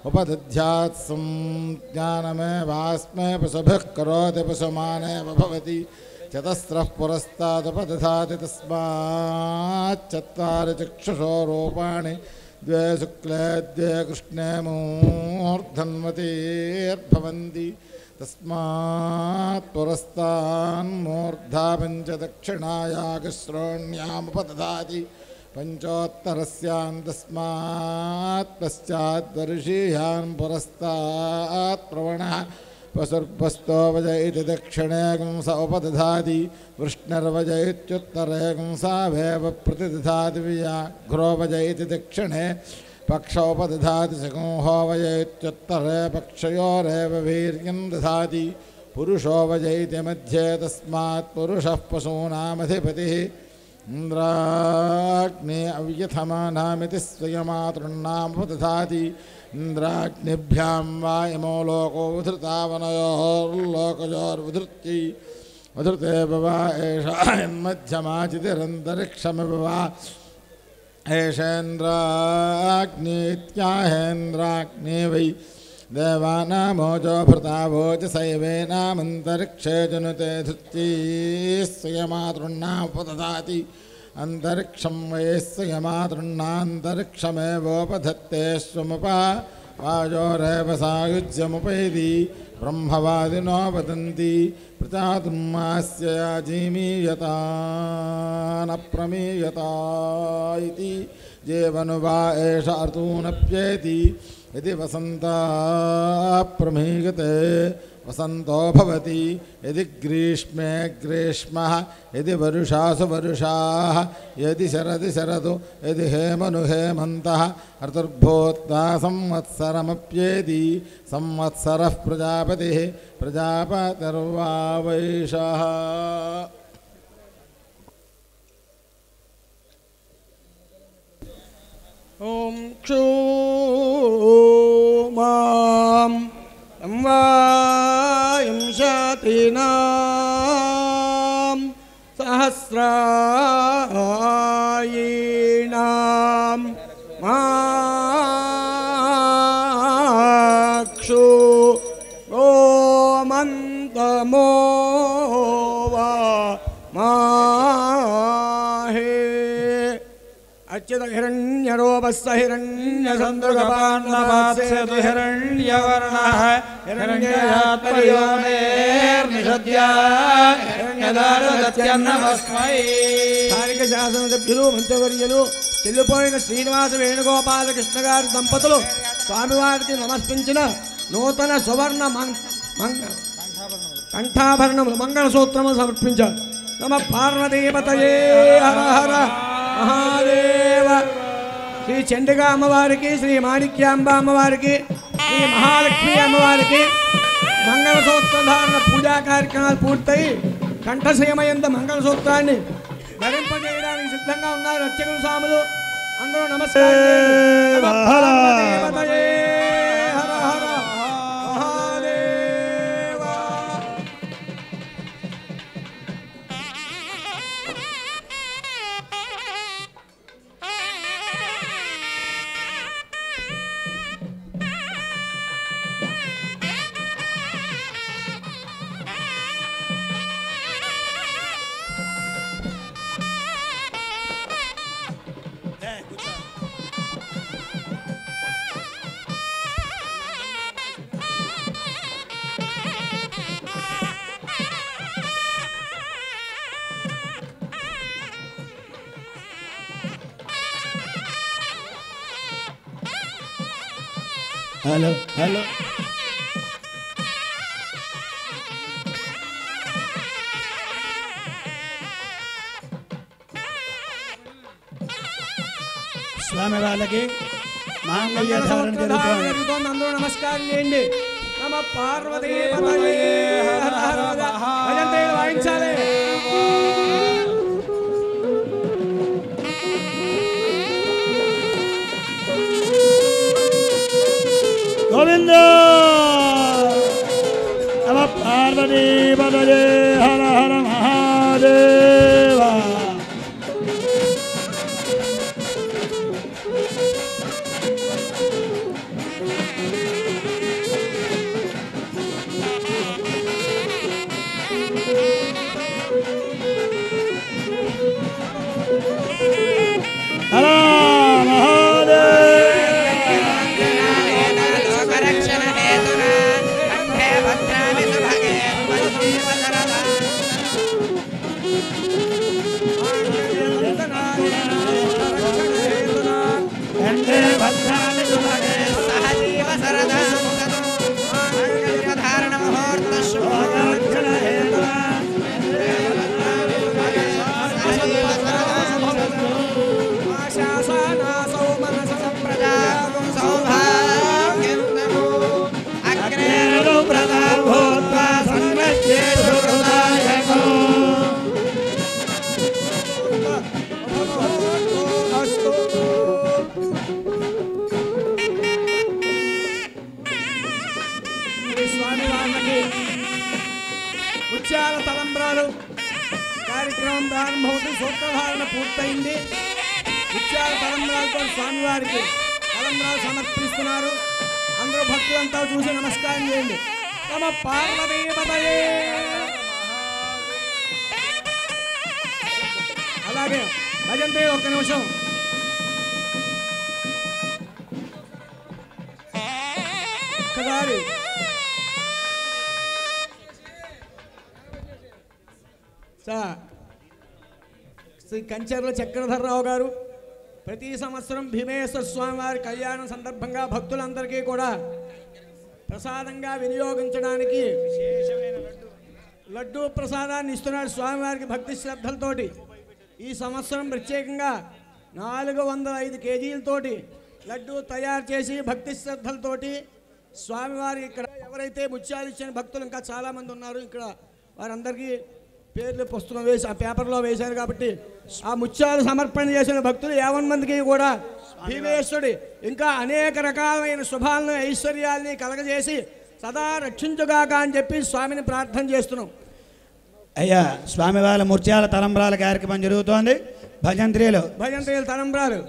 उपदध्यात् संज्ञानमेवास्मै पशुभिः करोति पशुमानेव भवति चतस्रः पुरस्तादुपदधाति तस्माच्चत्वारि चक्षुषो रूपाणि द्वे शुक्ले द्वे कृष्णे मूर्धन्वतीर्भवन्ति तस्मात् पुरस्तान्मूर्धा पञ्चदक्षिणायागश्रोण्यामुपदधाति पञ्चोत्तरस्यान् तस्मात् पश्चाद्वर्षीयान् पुरस्तात् प्रवणः पशुर्पस्तो वज इति दक्षिणे गुंस उपदधाति वृष्णर्वज इत्युत्तरे गुंसावेव प्रतिदधाति व्याघ्रो वज इति दक्षिणे पक्ष उपदधाति शकुंहो वज इत्युत्तरे पक्षयोरेव वीर्यं दधाति पुरुषो वज इति मध्ये तस्मात् पुरुषः पशूनामधिपतिः इन्द्राग्ने अव्यथमानामिति स्वयमातृन्नामुपदधाति इन्द्राग्निभ्यां वा इमो लोको उधृतावनयोर्लोकयोर्विधृत्यै उधृतेव वा एषा यन्मध्यमाचितिरन्तरिक्षमिव वा एषेन्द्राग्नीत्याहेन्द्राग्ने वै देवानामोजो भृतावोचसैवेनामन्तरिक्षे जनुते धृत्यै स्वयमातृन्नामुपदधाति अंतरिक्षं वयस्य यमातृन्नान्तरिक्षमेवोपधत्ते स्वमुपा वायोरेव सायुज्यमुपैति ब्रह्मवादिनो वदन्ति प्रचातुर्मास्य याजीमीयता न प्रमीयता इति जेवनुवा एष अर्तूनप्येति यदि वसन्ताः प्रमीयते वसंतो भवति यदि ग्रीष्मे ग्रीष्मः यदि वर्षासु वर्षाः यदि शरदि शरदु यदि हेमनु हेमन्तः ऋतुर्भूत्वा संवत्सरमप्येति संवत्सरः प्रजापतिः प्रजापतिर्वा वैशः ओम क्षूमां संवायंशतीनां सहस्रायीणां माक्षु गोमन्तमो वा माहे अच्युत हिरण्यरूपस्य हिरण्यसन्दृगपान्नपास्यतु हिरण्यवर्णः हिरण्ययात्मयोनेर्निषद्या हिरण्यदारुदत्यन्नमस्मै స్థానిక శాసనసభ్యులు మంత్రివర్యులు చెల్లిపోయిన శ్రీనివాస వేణుగోపాల కృష్ణ గారి దంపతులు స్వామివారికి నమస్కరించిన నూతన సువర్ణ కంఠాభరణములు మంగళసూత్రములు సమర్పించారు. నమ పార్వతీపతయే హర హర మహాదేవ. శ్రీ చండికా అమ్మవారికి, శ్రీ మాణిక్యాంబ అమ్మవారికి, శ్రీ మహాలక్ష్మి అమ్మవారికి మంగళసూత్రధారణ పూజా కార్యక్రమాలు పూర్తయి కంఠసీమయంత మంగళసూత్రాన్ని ధరింపజేయడానికి సిద్ధంగా ఉన్నారు అర్చకులు స్వాములు. అందరూ నమస్కారం. హర హర మహాదేవ. హలో హలో స్వామి వాళ్ళకి మాంగళ్య ధారణ జరుగుతోంది. అందరూ నమస్కారం చేయండి. నమ పార్వతీ పతయే హర హర భజంత్రీలు వాయించాలి. గోవింద నమ పార్వతీ పతయే హర హర మహాదేవ. హర ముత్యాల తలంబ్రాలు కార్యక్రమం ప్రారంభమవుతుంది. సూత్రధారణ పూర్తయింది. ముత్యాల తలంబ్రాలతో స్వామివారికి తలంబ్రాలు సమర్పిస్తున్నారు. అందరూ భక్తులంతా చూసి నమస్కారం చేయండి. నమ పార్వతీ పతయే. అలాగే భజంతే ఒక్క నిమిషం. ఒక్కసారి శ్రీ కంచెర్ల చక్రధర్రావు గారు ప్రతి సంవత్సరం భీమేశ్వర స్వామి వారి కళ్యాణం సందర్భంగా భక్తులందరికీ కూడా ప్రసాదంగా వినియోగించడానికి లడ్డూ ప్రసాదాన్ని ఇస్తున్నాడు స్వామివారికి భక్తి శ్రద్ధలతోటి. ఈ సంవత్సరం ప్రత్యేకంగా 405 కేజీలతోటి లడ్డూ తయారు చేసి భక్తి శ్రద్ధలతోటి స్వామివారి ఇక్కడ ఎవరైతే ముత్యాలు ఇచ్చిన భక్తులు ఇంకా చాలామంది ఉన్నారు. ఇక్కడ వారందరికీ పేర్లు పుస్తకం వేసి ఆ పేపర్లో వేశారు కాబట్టి ఆ ముత్యాలు సమర్పణ చేసిన భక్తులు 50 మందికి కూడా భీమేశ్వరుడి ఇంకా అనేక రకాలైన శుభాలను ఐశ్వర్యాల్ని కలగజేసి సదా రక్షించుగాక అని చెప్పి స్వామిని ప్రార్థన చేస్తున్నాం. అయ్యా స్వామి వాళ్ళ ముత్యాల తలంబ్రాల కార్యక్రమం జరుగుతోంది. భజంత్రీలు తలంబ్రాలు.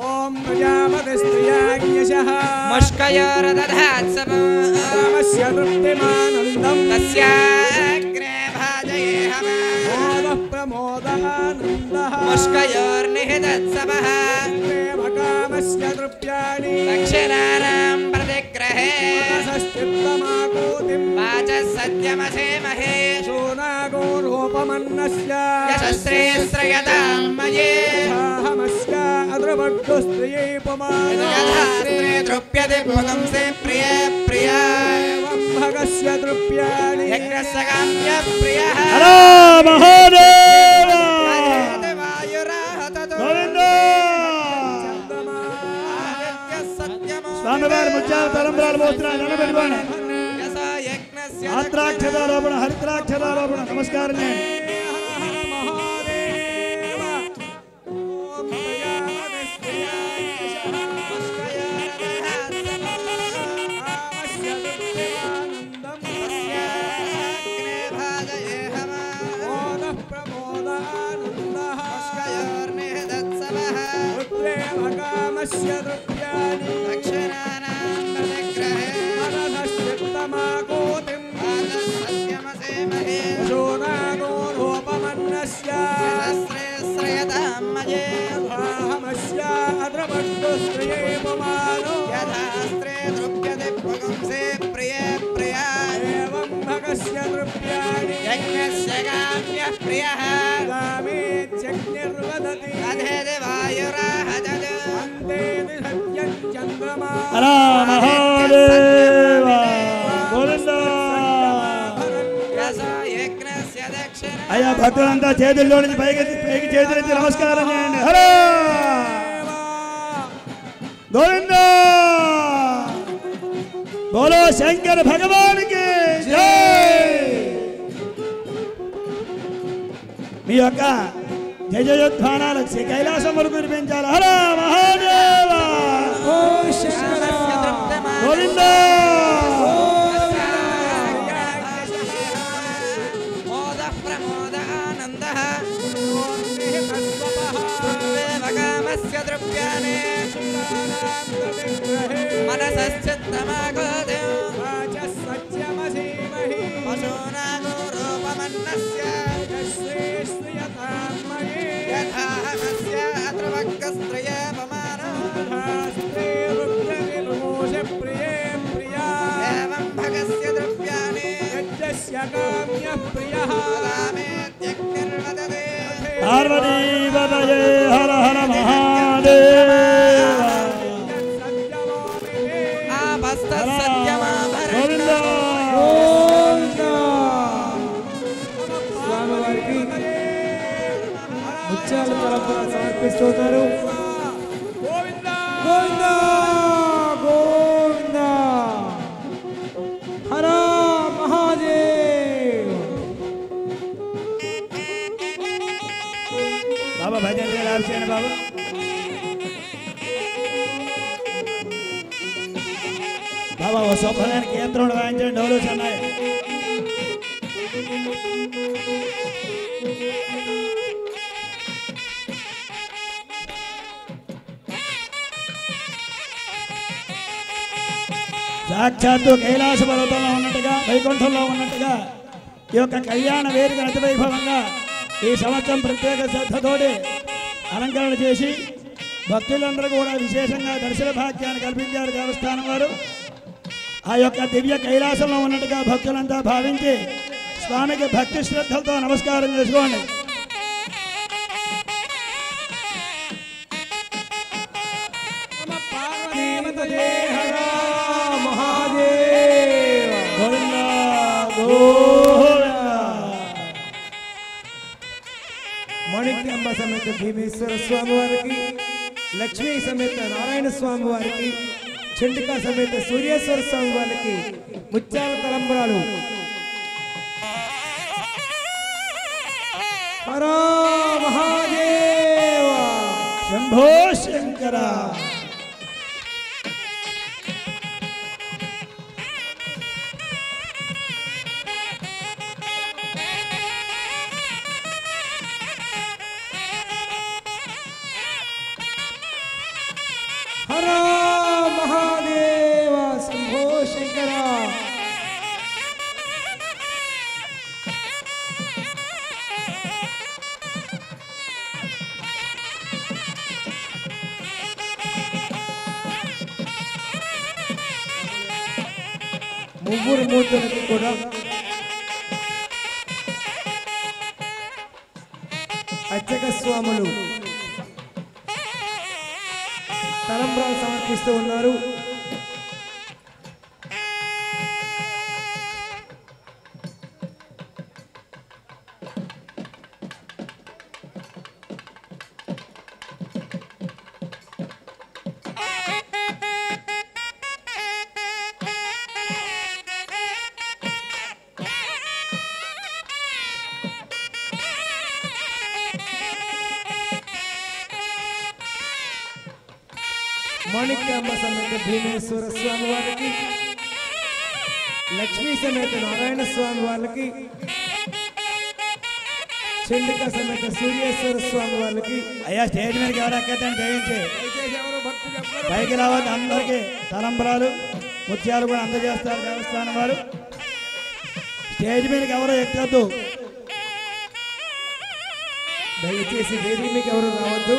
ఓం ప్రజాపతిస్త్రియాజ్ఞశః మష్కయోరదధాత్సమస్య తృప్తిమానందం తస్యాగ్రే భాజయేహమ మోదః ప్రమోదానందః మష్కయోర్నిహితత్సమః ప్రేమకామస్య తృప్యాని దక్షిణానాం ప్రతిగ్రహే మనసశ్చిత్తమాకూతిం వాచः సత్యమసేమహే శూనాగో రూపమన్నస్య యశస్రేశ్రయతాం మయే అహమస్య అద్రవడ్డుస్త్రియై పుమానో యథాస్త్రే తృప్యతే భగంసే ప్రియ ప్రియ ఏవం భగస్య తృప్యాని యజ్ఞస్య కామ్య ప్రియః హర మహాదేవ. గోవింద స్వామివారి ముత్యాల తలంబ్రాలు పోస్తున్నారు. నిలబెట్టుకోండి. ఆత్రాక్షరారోపణ హరిత్రాక్షరారోపణ నమస్కారం చేయండి. హర మహాదేవ. గోవింద. అయ్యా భక్తులంతా చేతుల్లో నుంచి పైకి చేతులెత్తి నమస్కారం చేయండి. హర గోవింద బోలో శంకర భగవానికి జై. మీ యొక్క జయ జయోద్ధానాలకు శ్రీ కైలాసం వరకు వినిపించాలి. హర మహాదేవ గోవింద పార్వతీ పతయే హర హర మహాదేవ గోవింద స్వామివారికి ముత్యాల తలంపులు సమర్పిస్తున్నారు. గోవింద గోవింద హర మహాదేవ్. బాబా భజన చేయండి బాబా. బాబా ఓ శుభ్రానికి కేంద్రంలో వాయించండి. డోలు చెన్నాయి. సాక్షాత్తు కైలాస పర్వతంలో ఉన్నట్టుగా వైకుంఠంలో ఉన్నట్టుగా ఈ యొక్క కళ్యాణ వేదిక అతి వైభవంగా ఈ సంవత్సరం ప్రత్యేక శ్రద్ధతోటి అలంకరణ చేసి భక్తులందరూ కూడా విశేషంగా దర్శన భాగ్యాన్ని కల్పించారు దేవస్థానం వారు. ఆ యొక్క దివ్య కైలాసంలో ఉన్నట్టుగా భక్తులంతా భావించి స్వామికి భక్తి శ్రద్ధలతో నమస్కారం చేసుకోండి. మాణిక్యాంబ సమేత భీమేశ్వర స్వామి వారికి, లక్ష్మీ సమేత నారాయణ స్వామి వారికి, చండికా సమేత సూర్యేశ్వర స్వామి వారికి ముత్యాల తలంబరాలు. హర మహాదేవ శంభో శంకర. హర మహాదేవ శంభో శంకర. ముగ్గురు మూర్తులకు కూడా అర్చక స్వాములు తలంబ్రాలు సమర్పిస్తూ ఉన్నారు. మాణిక్యాంబ సమేత భీమేశ్వర స్వామి వారికి, లక్ష్మీ సమేత నారాయణ స్వామి వాళ్ళకి, చండికా సమేత సూర్యేశ్వర స్వామి వాళ్ళకి. అయ్యా స్టేజ్ మీదకి ఎవరు ఎక్కద్దని దయించి పైకి రావద్దు. అందరికీ తలంబరాలు ముత్యాలు కూడా అందజేస్తారు దేవస్థానం వారు. స్టేజ్ మీదకి ఎవరు ఎక్కద్దు. దయచేసి వేదిక మీకు ఎవరు రావద్దు.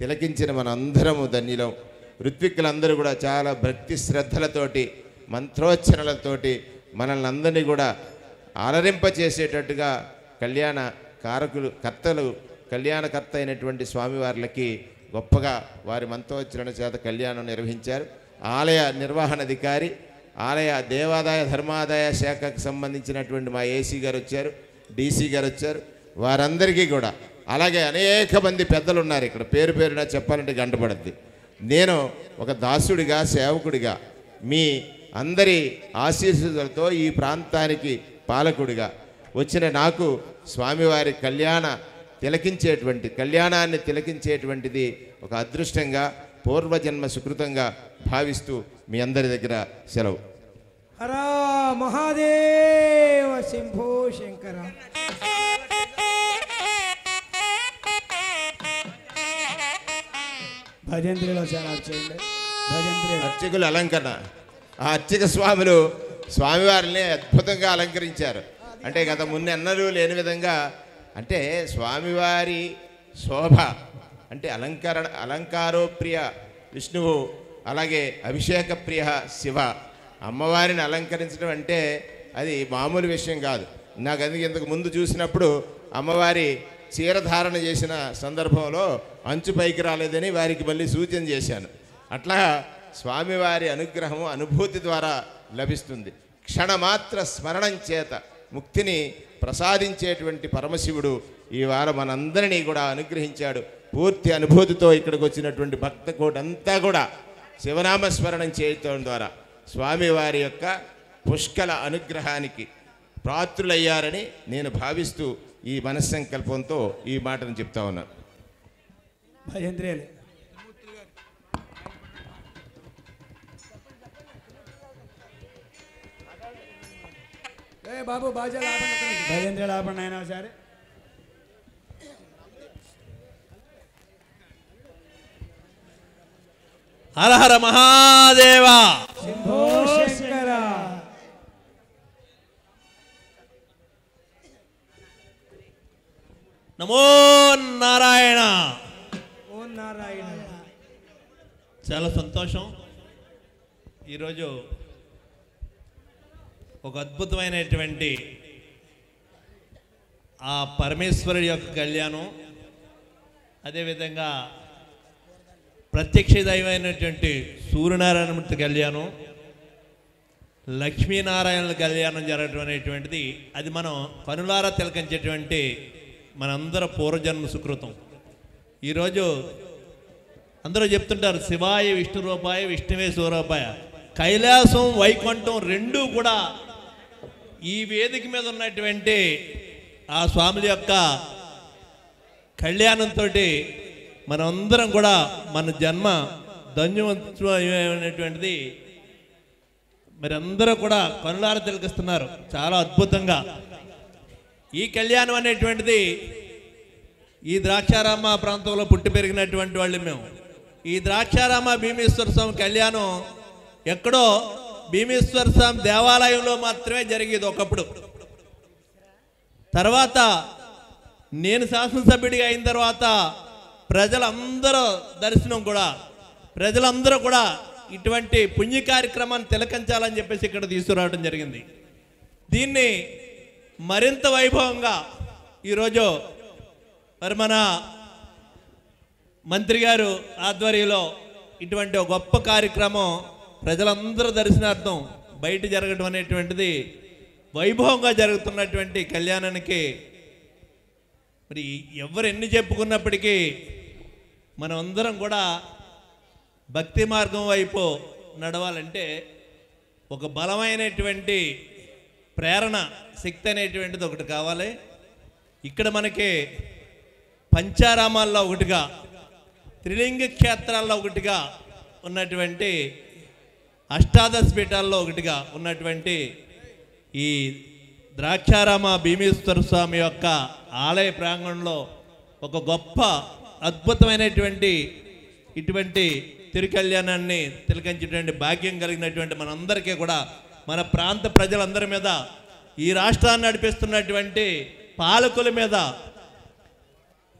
తిలకించిన మనందరము ధన్యులం. ఋత్విక్కులందరూ కూడా చాలా భక్తి శ్రద్ధలతోటి మంత్రోచ్చరణలతోటి మనల్ని అందరినీ కూడా ఆలరింపచేసేటట్టుగా కళ్యాణ కళ్యాణకర్త అయినటువంటి స్వామివార్లకి గొప్పగా వారి మంత్రోచ్చరణ చేత కళ్యాణం నిర్వహించారు. ఆలయ నిర్వహణాధికారి, ఆలయ దేవాదాయ ధర్మాదాయ శాఖకు సంబంధించినటువంటి మా ఏసీ గారు వచ్చారు, డీసీ గారు వచ్చారు. వారందరికీ కూడా, అలాగే అనేక మంది పెద్దలు ఉన్నారు ఇక్కడ, పేరు పేరున చెప్పాలంటే గంట పడుద్ది. నేను ఒక దాసుడిగా, సేవకుడిగా, మీ అందరి ఆశీస్సులతో ఈ ప్రాంతానికి పాలకుడిగా వచ్చిన నాకు స్వామివారి కళ్యాణాన్ని తిలకించేటువంటిది ఒక అదృష్టంగా, పూర్వజన్మ సుకృతంగా భావిస్తూ మీ అందరి దగ్గర సెలవు. హర మహాదేవ శంభో శంకర. భజంత్రిలో చాలా చేయండి. అర్చకులు అలంకరణ, ఆ అర్చక స్వాములు స్వామివారిని అద్భుతంగా అలంకరించారు. అంటే గత మున్నెన్నరూ లేని విధంగా, అంటే స్వామివారి శోభ అంటే అలంకారోప్రియ విష్ణువు, అలాగే అభిషేక ప్రియ శివ. అమ్మవారిని అలంకరించడం అంటే అది మామూలు విషయం కాదు. నాకు అందుకే ఇంతకు ముందు చూసినప్పుడు అమ్మవారి చీరధారణ చేసిన సందర్భంలో అంచు పైకి రాలేదని వారికి మళ్ళీ సూచన చేశాను. అట్లా స్వామివారి అనుగ్రహము అనుభూతి ద్వారా లభిస్తుంది. క్షణమాత్ర స్మరణం చేత ముక్తిని ప్రసాదించేటువంటి పరమశివుడు ఈ వారం మనందరినీ కూడా అనుగ్రహించాడు. పూర్తి అనుభూతితో ఇక్కడికి వచ్చినటువంటి భక్త కోటంతా కూడా శివనామస్మరణం చేయటం ద్వారా స్వామివారి యొక్క పుష్కల అనుగ్రహానికి పాత్రులయ్యారని నేను భావిస్తూ ఈ మనస్సంకల్పంతో ఈ మాటను చెప్తా ఉన్నాను. భజంత్రియాలు బాబు బాజా భజంత్రియాలు ఆపండి ఆయన సరే. హర హర మహాదేవ శంభో శంకర. నమో నారాయణ. ఓం నారాయణ. చాలా సంతోషం. ఈరోజు ఒక అద్భుతమైనటువంటి ఆ పరమేశ్వరుడి యొక్క కళ్యాణం, అదేవిధంగా ప్రత్యక్ష దైవమైనటువంటి సూర్యనారాయణమూర్తి కళ్యాణం, లక్ష్మీనారాయణుల కళ్యాణం జరగడం అనేటువంటిది అది మనం కనులారా తిలకించేటువంటి మనందరూ పూర్వజన్మ సుకృతం. ఈరోజు అందరూ చెప్తుంటారు శివాయ విష్ణు రూపాయ విష్ణువే శివరూపాయ. కైలాసం వైకుంఠం రెండూ కూడా ఈ వేదిక మీద ఉన్నటువంటి ఆ స్వాముల యొక్క కళ్యాణంతో మనందరం కూడా మన జన్మ ధన్యవంతమైనటువంటిది మరి అందరూ కూడా కనులారా తిలకిస్తున్నారు చాలా అద్భుతంగా. ఈ కళ్యాణం అనేటువంటిది ఈ ద్రాక్షారామ ప్రాంతంలో పుట్టి పెరిగినటువంటి వాళ్ళు మేము. ఈ ద్రాక్షారామ భీమేశ్వర స్వామి కళ్యాణం ఎక్కడో భీమేశ్వర స్వామి దేవాలయంలో మాత్రమే జరిగేది ఒకప్పుడు. తర్వాత నేను శాసనసభ్యుడిగా అయిన తర్వాత ప్రజలందరూ దర్శనం కూడా, ప్రజలందరూ కూడా ఇటువంటి పుణ్య కార్యక్రమాన్ని తిలకించాలని చెప్పేసి ఇక్కడ తీసుకురావడం జరిగింది. దీన్ని మరింత వైభవంగా ఈరోజు మరి మన మంత్రి గారు ఆధ్వర్యంలో ఇటువంటి ఒక గొప్ప కార్యక్రమం ప్రజలందరూ దర్శనార్థం బయట జరగడం అనేటువంటిది వైభవంగా జరుగుతున్నటువంటి కళ్యాణానికి మరి ఎవరు ఎన్ని చెప్పుకున్నప్పటికీ మనం అందరం కూడా భక్తి మార్గం వైపు నడవాలంటే ఒక బలమైనటువంటి ప్రేరణ శక్తి అనేటువంటిది ఒకటి కావాలి. ఇక్కడ మనకి పంచారామాల్లో ఒకటిగా, త్రిలింగ క్షేత్రాల్లో ఒకటిగా ఉన్నటువంటి అష్టాదశ పీఠాల్లో ఒకటిగా ఉన్నటువంటి ఈ ద్రాక్షారామ భీమేశ్వర స్వామి యొక్క ఆలయ ప్రాంగణంలో ఒక గొప్ప అద్భుతమైనటువంటి ఇటువంటి తిరుకళ్యాణాన్ని తిలకించేటువంటి భాగ్యం కలిగినటువంటి మనందరికీ కూడా, మన ప్రాంత ప్రజలందరి మీద, ఈ రాష్ట్రాన్ని నడిపిస్తున్నటువంటి పాలకుల మీద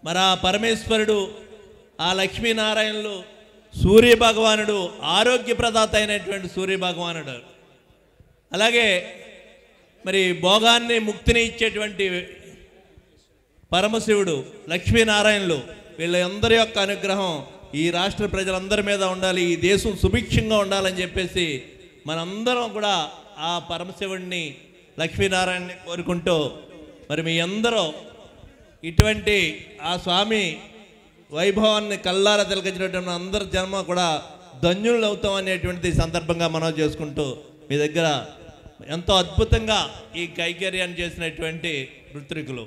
మరి ఆ పరమేశ్వరుడు ఆ లక్ష్మీనారాయణులు సూర్య భగవానుడు, ఆరోగ్యప్రదాత అయినటువంటి సూర్య భగవానుడు. అలాగే మరి భోగాన్ని ముక్తిని ఇచ్చేటువంటి పరమశివుడు లక్ష్మీనారాయణులు. వీళ్ళందరి యొక్క అనుగ్రహం ఈ రాష్ట్ర ప్రజలందరి మీద ఉండాలి, ఈ దేశం సుభిక్షంగా ఉండాలని చెప్పేసి మనందరం కూడా ఆ పరమశివుడిని లక్ష్మీనారాయణని కోరుకుంటూ మరి మీ అందరూ ఇటువంటి ఆ స్వామి వైభవాన్ని కల్లారా తిలకించినటువంటి అందరి జన్మ కూడా ధన్యులు అవుతాం అనేటువంటి సందర్భంగా మనం చేసుకుంటూ మీ దగ్గర ఎంతో అద్భుతంగా ఈ కైకర్యాన్ని చేసినటువంటి ఋత్వికులు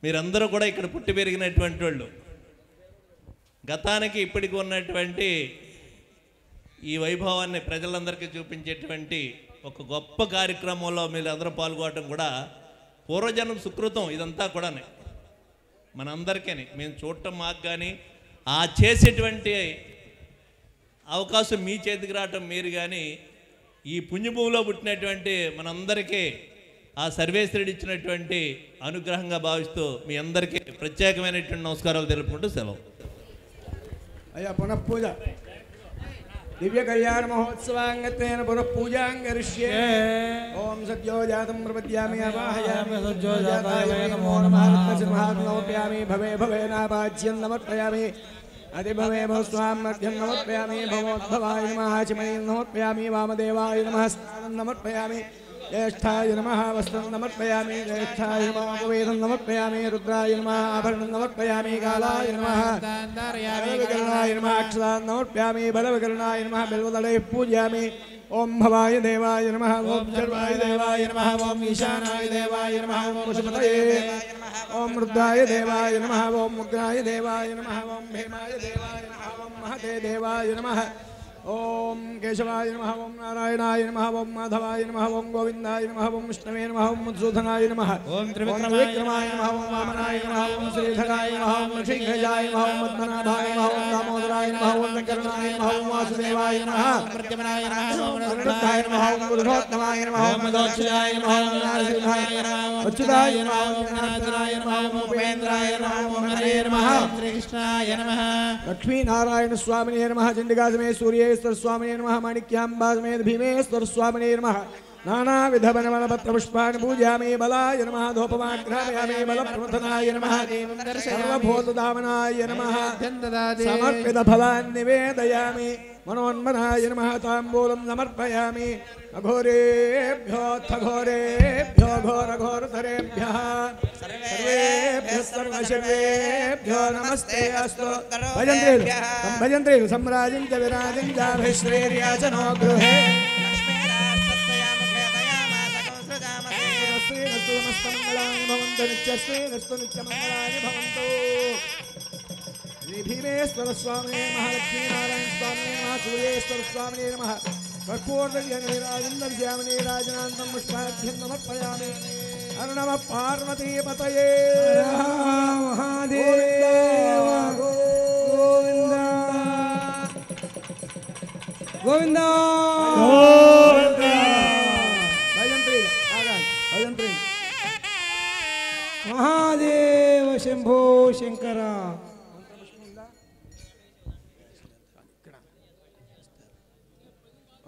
మీరందరూ కూడా ఇక్కడ పుట్టి పెరిగినటువంటి వాళ్ళు. గతానికి ఇప్పటికి ఉన్నటువంటి ఈ వైభవాన్ని ప్రజలందరికీ చూపించేటువంటి ఒక గొప్ప కార్యక్రమంలో మీరు అందరూ పాల్గొనడం కూడా పూర్వజన్మ సుకృతం. ఇదంతా కూడా మనందరికీ మేము చూడటం మాకు కానీ ఆ చేసేటువంటి అవకాశం మీ చేతికి రావటం మీరు కానీ ఈ పుణ్యభూమిలో పుట్టినటువంటి మనందరికీ ఆ సర్వేశ్వరుడు ఇచ్చినటువంటి అనుగ్రహంగా భావిస్తూ మీ అందరికీ ప్రత్యేకమైనటువంటి నమస్కారాలు తెలుపుకుంటూ సెలవు. అయ్యా పునఃపూజ దివ్య కళ్యాణ మహోత్సవాంగత్వేన పునఃపూజాంగరిష్యే. ఓం సద్యో జాతం ప్రపద్యామి అవాహయామి సద్యో జాతాయ నమో నమః నమోప్యామి భవే భవేనాపాజ్యం నమర్పయామి అతిభవే భవస్వాం మధ్యం నమర్పయామి భవోద్భవాయ నమః చిమయం నమర్పయామి వామదేవాయ నమః స్నానం నమర్పయామి ज्येष्ठाय नमः वस्त्रं नमर्पयामि ज्येष्ठाय नमः उपवेदं नमर्पयामि रुद्राय नमः आभरणं नमर्पयामि कालाय नमः बलविकरणाय नमः अक्षतान् नमर्पयामि बलविकरणाय नमः बिल्वदलैः पूजयामि. ओम भवाय देवाय नमः ओम सर्वाय देवाय नमः ओम ईशानाय देवाय नमः ओम पशुपतये ओम रुद्राय देवाय नमः ओम उग्राय देवाय नमः ओम भीमाय देवाय नमः ओम महते देवाय नमः ओम केशवाय नमः ओम नारायणाय नमः ओम माधवाय नमः ओम गोविंदाय नमः ओम विष्णवे नमः ओम मधुसूदनाय नमः ओम त्रिविक्रमाय नमः ओम वामनाय नमः ओम श्रीधराय नमः ओम ऋषिकेशाय नमः ओम पद्मनाभाय नमः ओम दामोदराय नमः ओम शंकरनाय नमः ओम वासुदेवाय नमः ओम प्रद्युम्नाय नमः ओम अनिरुद्धाय नमः ओम पुरुषोत्तमाय नमः ओम मदोक्षजाय नमः ओम नारसिंहाय नमः ओम अच्युताय नमः ओम नारायणाय नमः ओम उपेन्द्राय नमः ओम हरे नमः श्रीकृष्णाय नमः लक्ष्मी नारायण स्वामिने नमः चंडिका समेत सूर्य स्वामिने नमः माणिक्यांबा समेत भीमेश्वर स्वामिने नमः नानाविध बनवनपत्र पुष्पाणि पूजयामि बलाय नमः धूपमाघ्रापयामि बलप्रमथनाय नमः सर्वभूतधामनाय नमः समर्पित फलान् निवेदयामि मनोन्मनाय नमः ताम्बूलं समर्पयामि अघोरेभ्योऽथ घोरेभ्यो घोरघोरतरेभ्यः सर्वेभ्यः सर्वशर्वेभ्यो नमस्ते अस्तु. भजन्ते सम्राजं च विराजं चाभिश्रेर्याचनो गृहे नमस्तमङ्गलानि भवन्तु नित्यस्ते नस्तु नित्यमङ्गलानि भवन्तु. श्री भीमेश्वर स्वामिने नमः लक्ष्मीनारायण स्वामिने नमः सूर्येश्वर स्वामिने नमः कर्पूरदर्शने राजनान्तं पुष्पाभ्यं नमर्पयामि. हर नमः पार्वतीपतये महादेव गोविन्द गोविन्द गोविन्द. महादेव शंभो शंकर.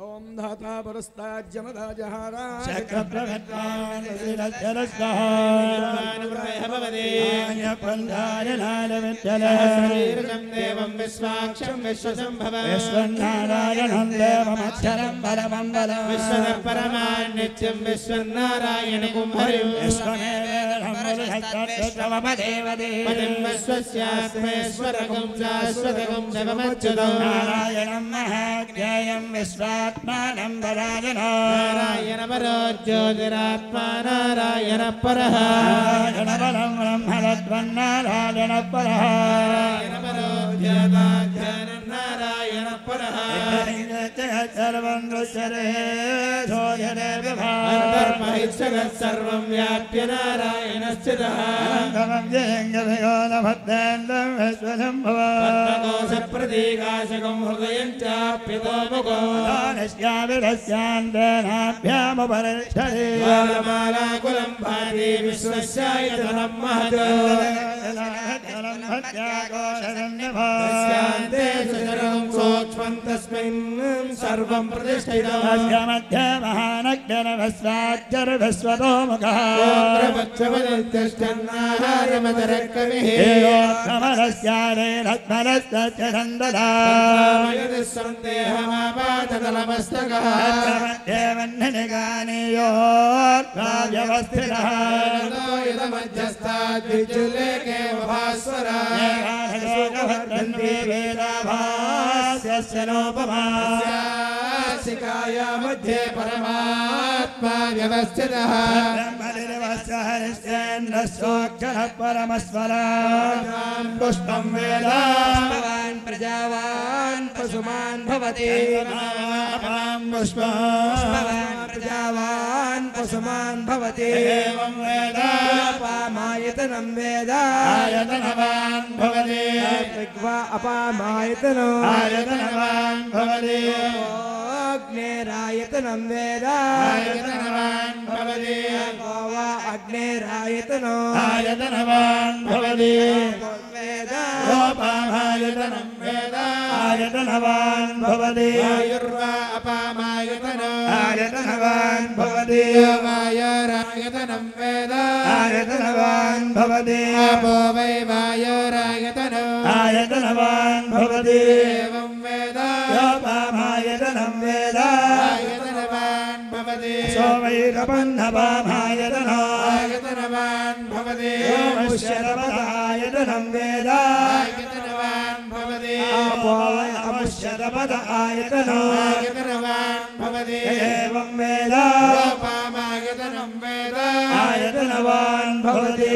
ओम धाता परस्ताज्यमदा जहारा चक्रप्रभत्वान् श्रीरजरस्वहान् भवदेय पंधायनालविद्यलहरीरजं देवं विश्वाक्षं विश्वसंभवं विश्वनारायणं देवमक्षरं बलमं बलं विश्वं परमान्नित्यं विश्वनारायणं हरिं विश्वमेवमदेवदेवं विश्वस्यात्मेश्वरकं शाश्वतकं जगमच्युतं नारायणं महाज्ञेयं विश्वात्मानं बलायनो नारायण परो ज्योतिरात्मा नारायण परः नारायण परं ब्रह्मणत्वन्नारायण परः नारायण परो ज्योतिरात्मा नारायण परः सर्वं दृश्यते धोयते विभान्तर्महिश्चरः सर्वं व्याप्य नारायण स्थितः अनन्तमं जयङ्गभयोनभद्रेन्द्रं विश्वशम्भवः पद्मकोशप्रतीकाशकं हृदयं चाप्यतो मुखो दानस्याविरस्यान्तेनाभ्यामुपरिष्ठते बालमालाकुलं भाति विश्वस्यायतनं महत् तस्यान्ते सुचरं सूक्ष्मं तस्मिन् सर्वं प्रतिष्ठितम् अस्य मध्ये महानग्नवस्वाज्जर्भस्वतो मुखः ओत्रपक्षवदत्यष्टन्नाहारमदरकविः कमलस्यारे रत्मरस्तस्य छन्ददा सन्देहमापाततलमस्तकः मध्ये वह्निनिगानीयोर्भाव्यवस्थितः मध्यस्थाद्विजुलेके भास्वरा शिकाया मध्ये परमात्मा व्यवस्थितः परमस्वरान् पुष्पं वेदान् प्रजावान् पशुमान् भवति पुष्पवान् प्रजावान् पशुमान् भवति एवं वेदापामायतनं वेदायतनवान् भवति अपामायतनो आयतनवान् भवति अग्नेरायतनं वेदायतनवान् भवति अग्नेरायतनो आयतनवान् भवति वेदापामायतनं वेदायतनवान् भवति आयुर्वा अपामायतनो आयतनवान् भवति वायुरायतनं वेदायतनवान् भवति आपो वै वायुरायतनो आयतनवान् भवति एवं वेदापामायतनं वेदायतनवान् भवति सोमैरपन्नपामायतनो आयतनवान् भवति अमुष्यरपदायतनं वेदायतनवान् भवति आपो वै अमुष्यरपदायतनो आयतनवान् भवति एवं वेदापामायतनं वेदायतनवान् भवति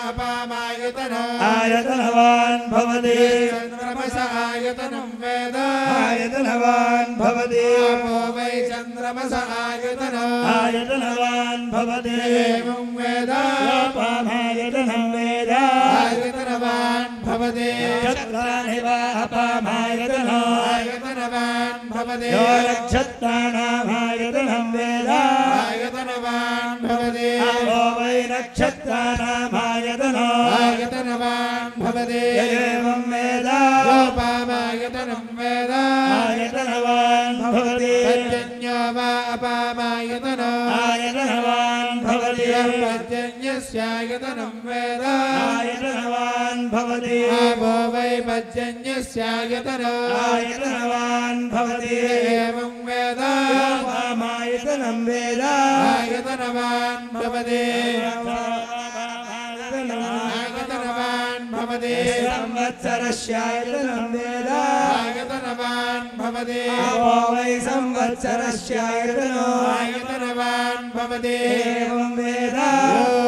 अपामायतनो आयतनवान् भवति चन्द्रमस आयतनं वेदायतनवान् भवति आपो वै चन्द्रमस आयतनो आयतनवान् भवति एवं वेदापामायतनं वेदायतनवान् भवति चत्राणि वा अपामायतनो आयतनवान् भवति नक्षत्राणामायतनं वेदायतनवान् भवति आपो वै नक्षत्राणामायतनो आयतनवान् भवति एवं वेदापामायतनं वेदायतनवान् भवति पर्जन्यो वा अपामायतनो आयतनवान् भवति पर्जन्यस्यायतनं वेदायतनवान् भवति आपो वै पर्जन्यस्यायतनो आयतनवान् भवति एवं वेदापामायतनं वेदायतनवान् भवति आयतनवान् भवति संवत्सरस्यायतनं वेदायतनवान् भवति आपो वै संवत्सरस्यायतनो आयतनवान् भवति एवं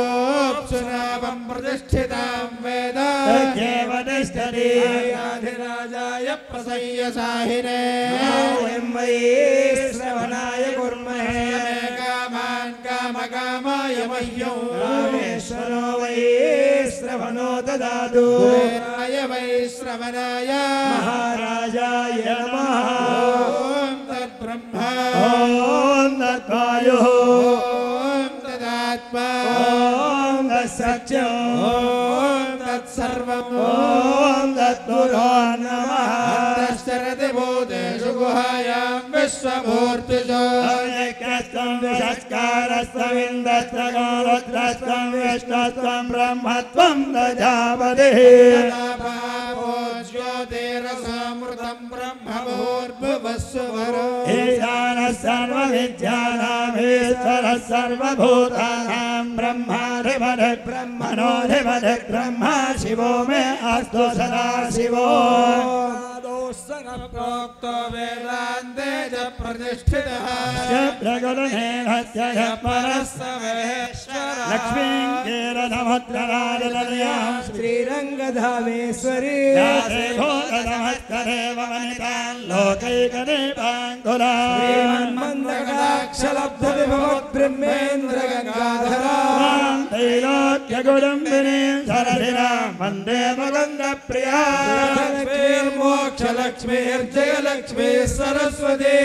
वेदाप्सुनाभं प्रतिष्ठितां वेदा तद्येव तिष्ठति आधिराजाय प्रसह्य साहिने वयं वै श्रवणाय कुर्महे कामान् कामकामाय मह्यं रामेश्वरो वै श्रवणो ददातु वीराय वै श्रवणाय महाराजाय नमः ॐ तद्ब्रह्मा ॐ तद्वायुः ॐ तदात्मा ॐ तत्सत्यं ॐ तत्सर्वं ॐ तद्गुरो नमः तस्सरति भूतेषु गुहायां विश्वमूर्तिषु एकस्तं विषत्कारस्तविन्दस्त्रगो रुद्रस्तं विष्णुस्तं ब्रह्मत्वं प्रजापतिः ज्योतिरसामृतं ब्रह्मभूर्भुवस्सुवरो ईशानः सर्वविद्यानामीश्वरः सर्वभूतानां ब्रह्माधिपतिः ब्रह्मणोऽधिपतिः ब्रह्मा शिवो मे अस्तु सदा शिवो प्रोक्तो वेदान्ते च प्रतिष्ठितः प्रगुणेनस्य परस्सवेश्वरः लक्ष्मीं केरसमुद्रराजतनयां श्रीरङ्गधामेश्वरी भूतनमस्करेव वनितां लोकैकदीपाङ्कुरां श्रीमन्मन्दकटाक्षलब्धविभवद्ब्रह्मेन्द्रगङ्गाधरां त्रैलोक्यकुटुम्बिनीं सरसिरां वन्दे मुकुन्दप्रियां मोक्षलक्ष्मीर्जयलक्ष्मी सरस्वती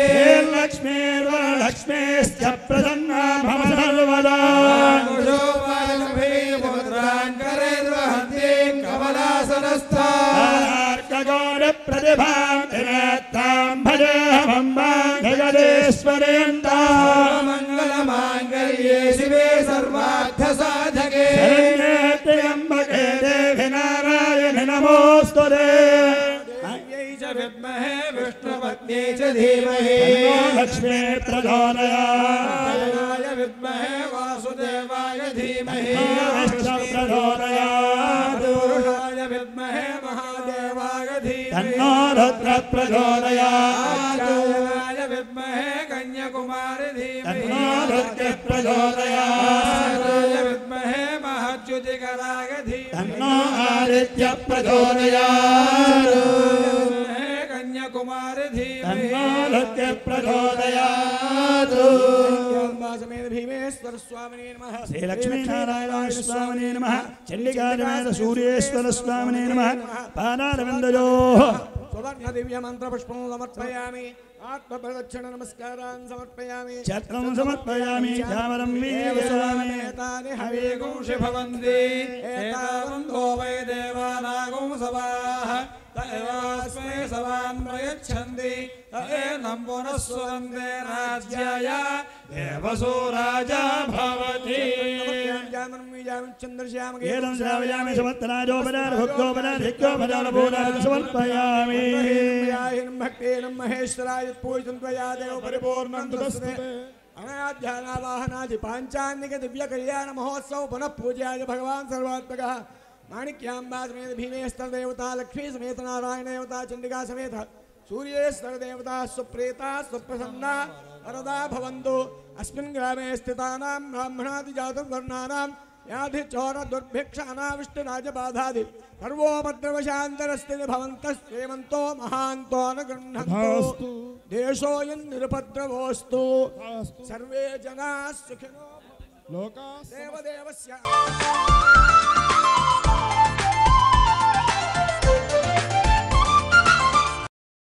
लक्ष्मीर्वरलक्ष्मीश्च प्रसन्ना भव सर्वदा मुद्रान् करेद्वहन्तीं कमला भान्तिनेत्रां भजेऽहमम्बां जगदीश्वरीन्दां मङ्गलमाङ्गल्ये शिवे सर्वार्थसाधके शरण्ये त्र्यम्बके देवि नारायणि नमोऽस्तुते विद्महे विष्णुपत्न्यै च धीमहि लक्ष्मी प्रचोदयात् विद्महे वासुदेवाय धीमहि प्रचोदयात् विद्महे महादेवाय धीमहि तन्नो रुद्र प्रचोदयात् विद्महे कन्याकुमारी धीमहि तन्नो रुद्र प्रचोदयात् विद्महे महाच्युतिकराय धीमहि तन्नो आदित्य प्रचोदयात् कन्याकुमारी धीमहि तन्नो प्रचोदयात् समेत भीमेश्वर स्वामिने नमः श्री लक्ष्मीनारायण स्वामिने नमः चंडिकाजमेत सूर्येश्वर स्वामिने नमः पादारविन्दयोः सुवर्ण दिव्य मंत्र पुष्पं समर्पयामि आत्मप्रदक्षिण नमस्कारान् समर्पयामि छत्रं समर्पयामि चामरं वीर्ययामि एतानि हविगुंषि भवन्ति एतावन्तो वै देवानागुं सवाः तदेवास्मै सवान् प्रयच्छन्ति तदेनं पुनः सुवन्दे राज्याय देवसो राजा भवति एनं श्रावयामि समर्थराजोपदारभुक्तोपदाधिक्योपदारभूतान् समर्पयामि भक्तेनं महेश्वराय पूजितं त्वया देव परिपूर्णं तस्मै अनाध्यानावाहनादि पाञ्चान्निक दिव्य कल्याण महोत्सव पुनः पूज्याय भगवान् सर्वात्मकः माणिक्यांबा समेत भीमेश्वर देवता लक्ष्मी समेत नारायण देवता चंडिका समेत सूर्येश्वर देवता सुप्रेता सुप्रसन्ना वरदा भवन्तु अस्मिन् ग्रामे स्थितानां ब्राह्मणादि जातं वर्णानां व्याधि चोर दुर्भिक्ष अनाविष्ट राजबाधादि सर्वोपद्रवशान्तरस्थिति भवन्तः श्रीमन्तो महान्तो अनुगृह्णन्तु देशोऽयं निरुपद्रवोऽस्तु सर्वे जनाः सुखिनो लोकाः देवदेवस्य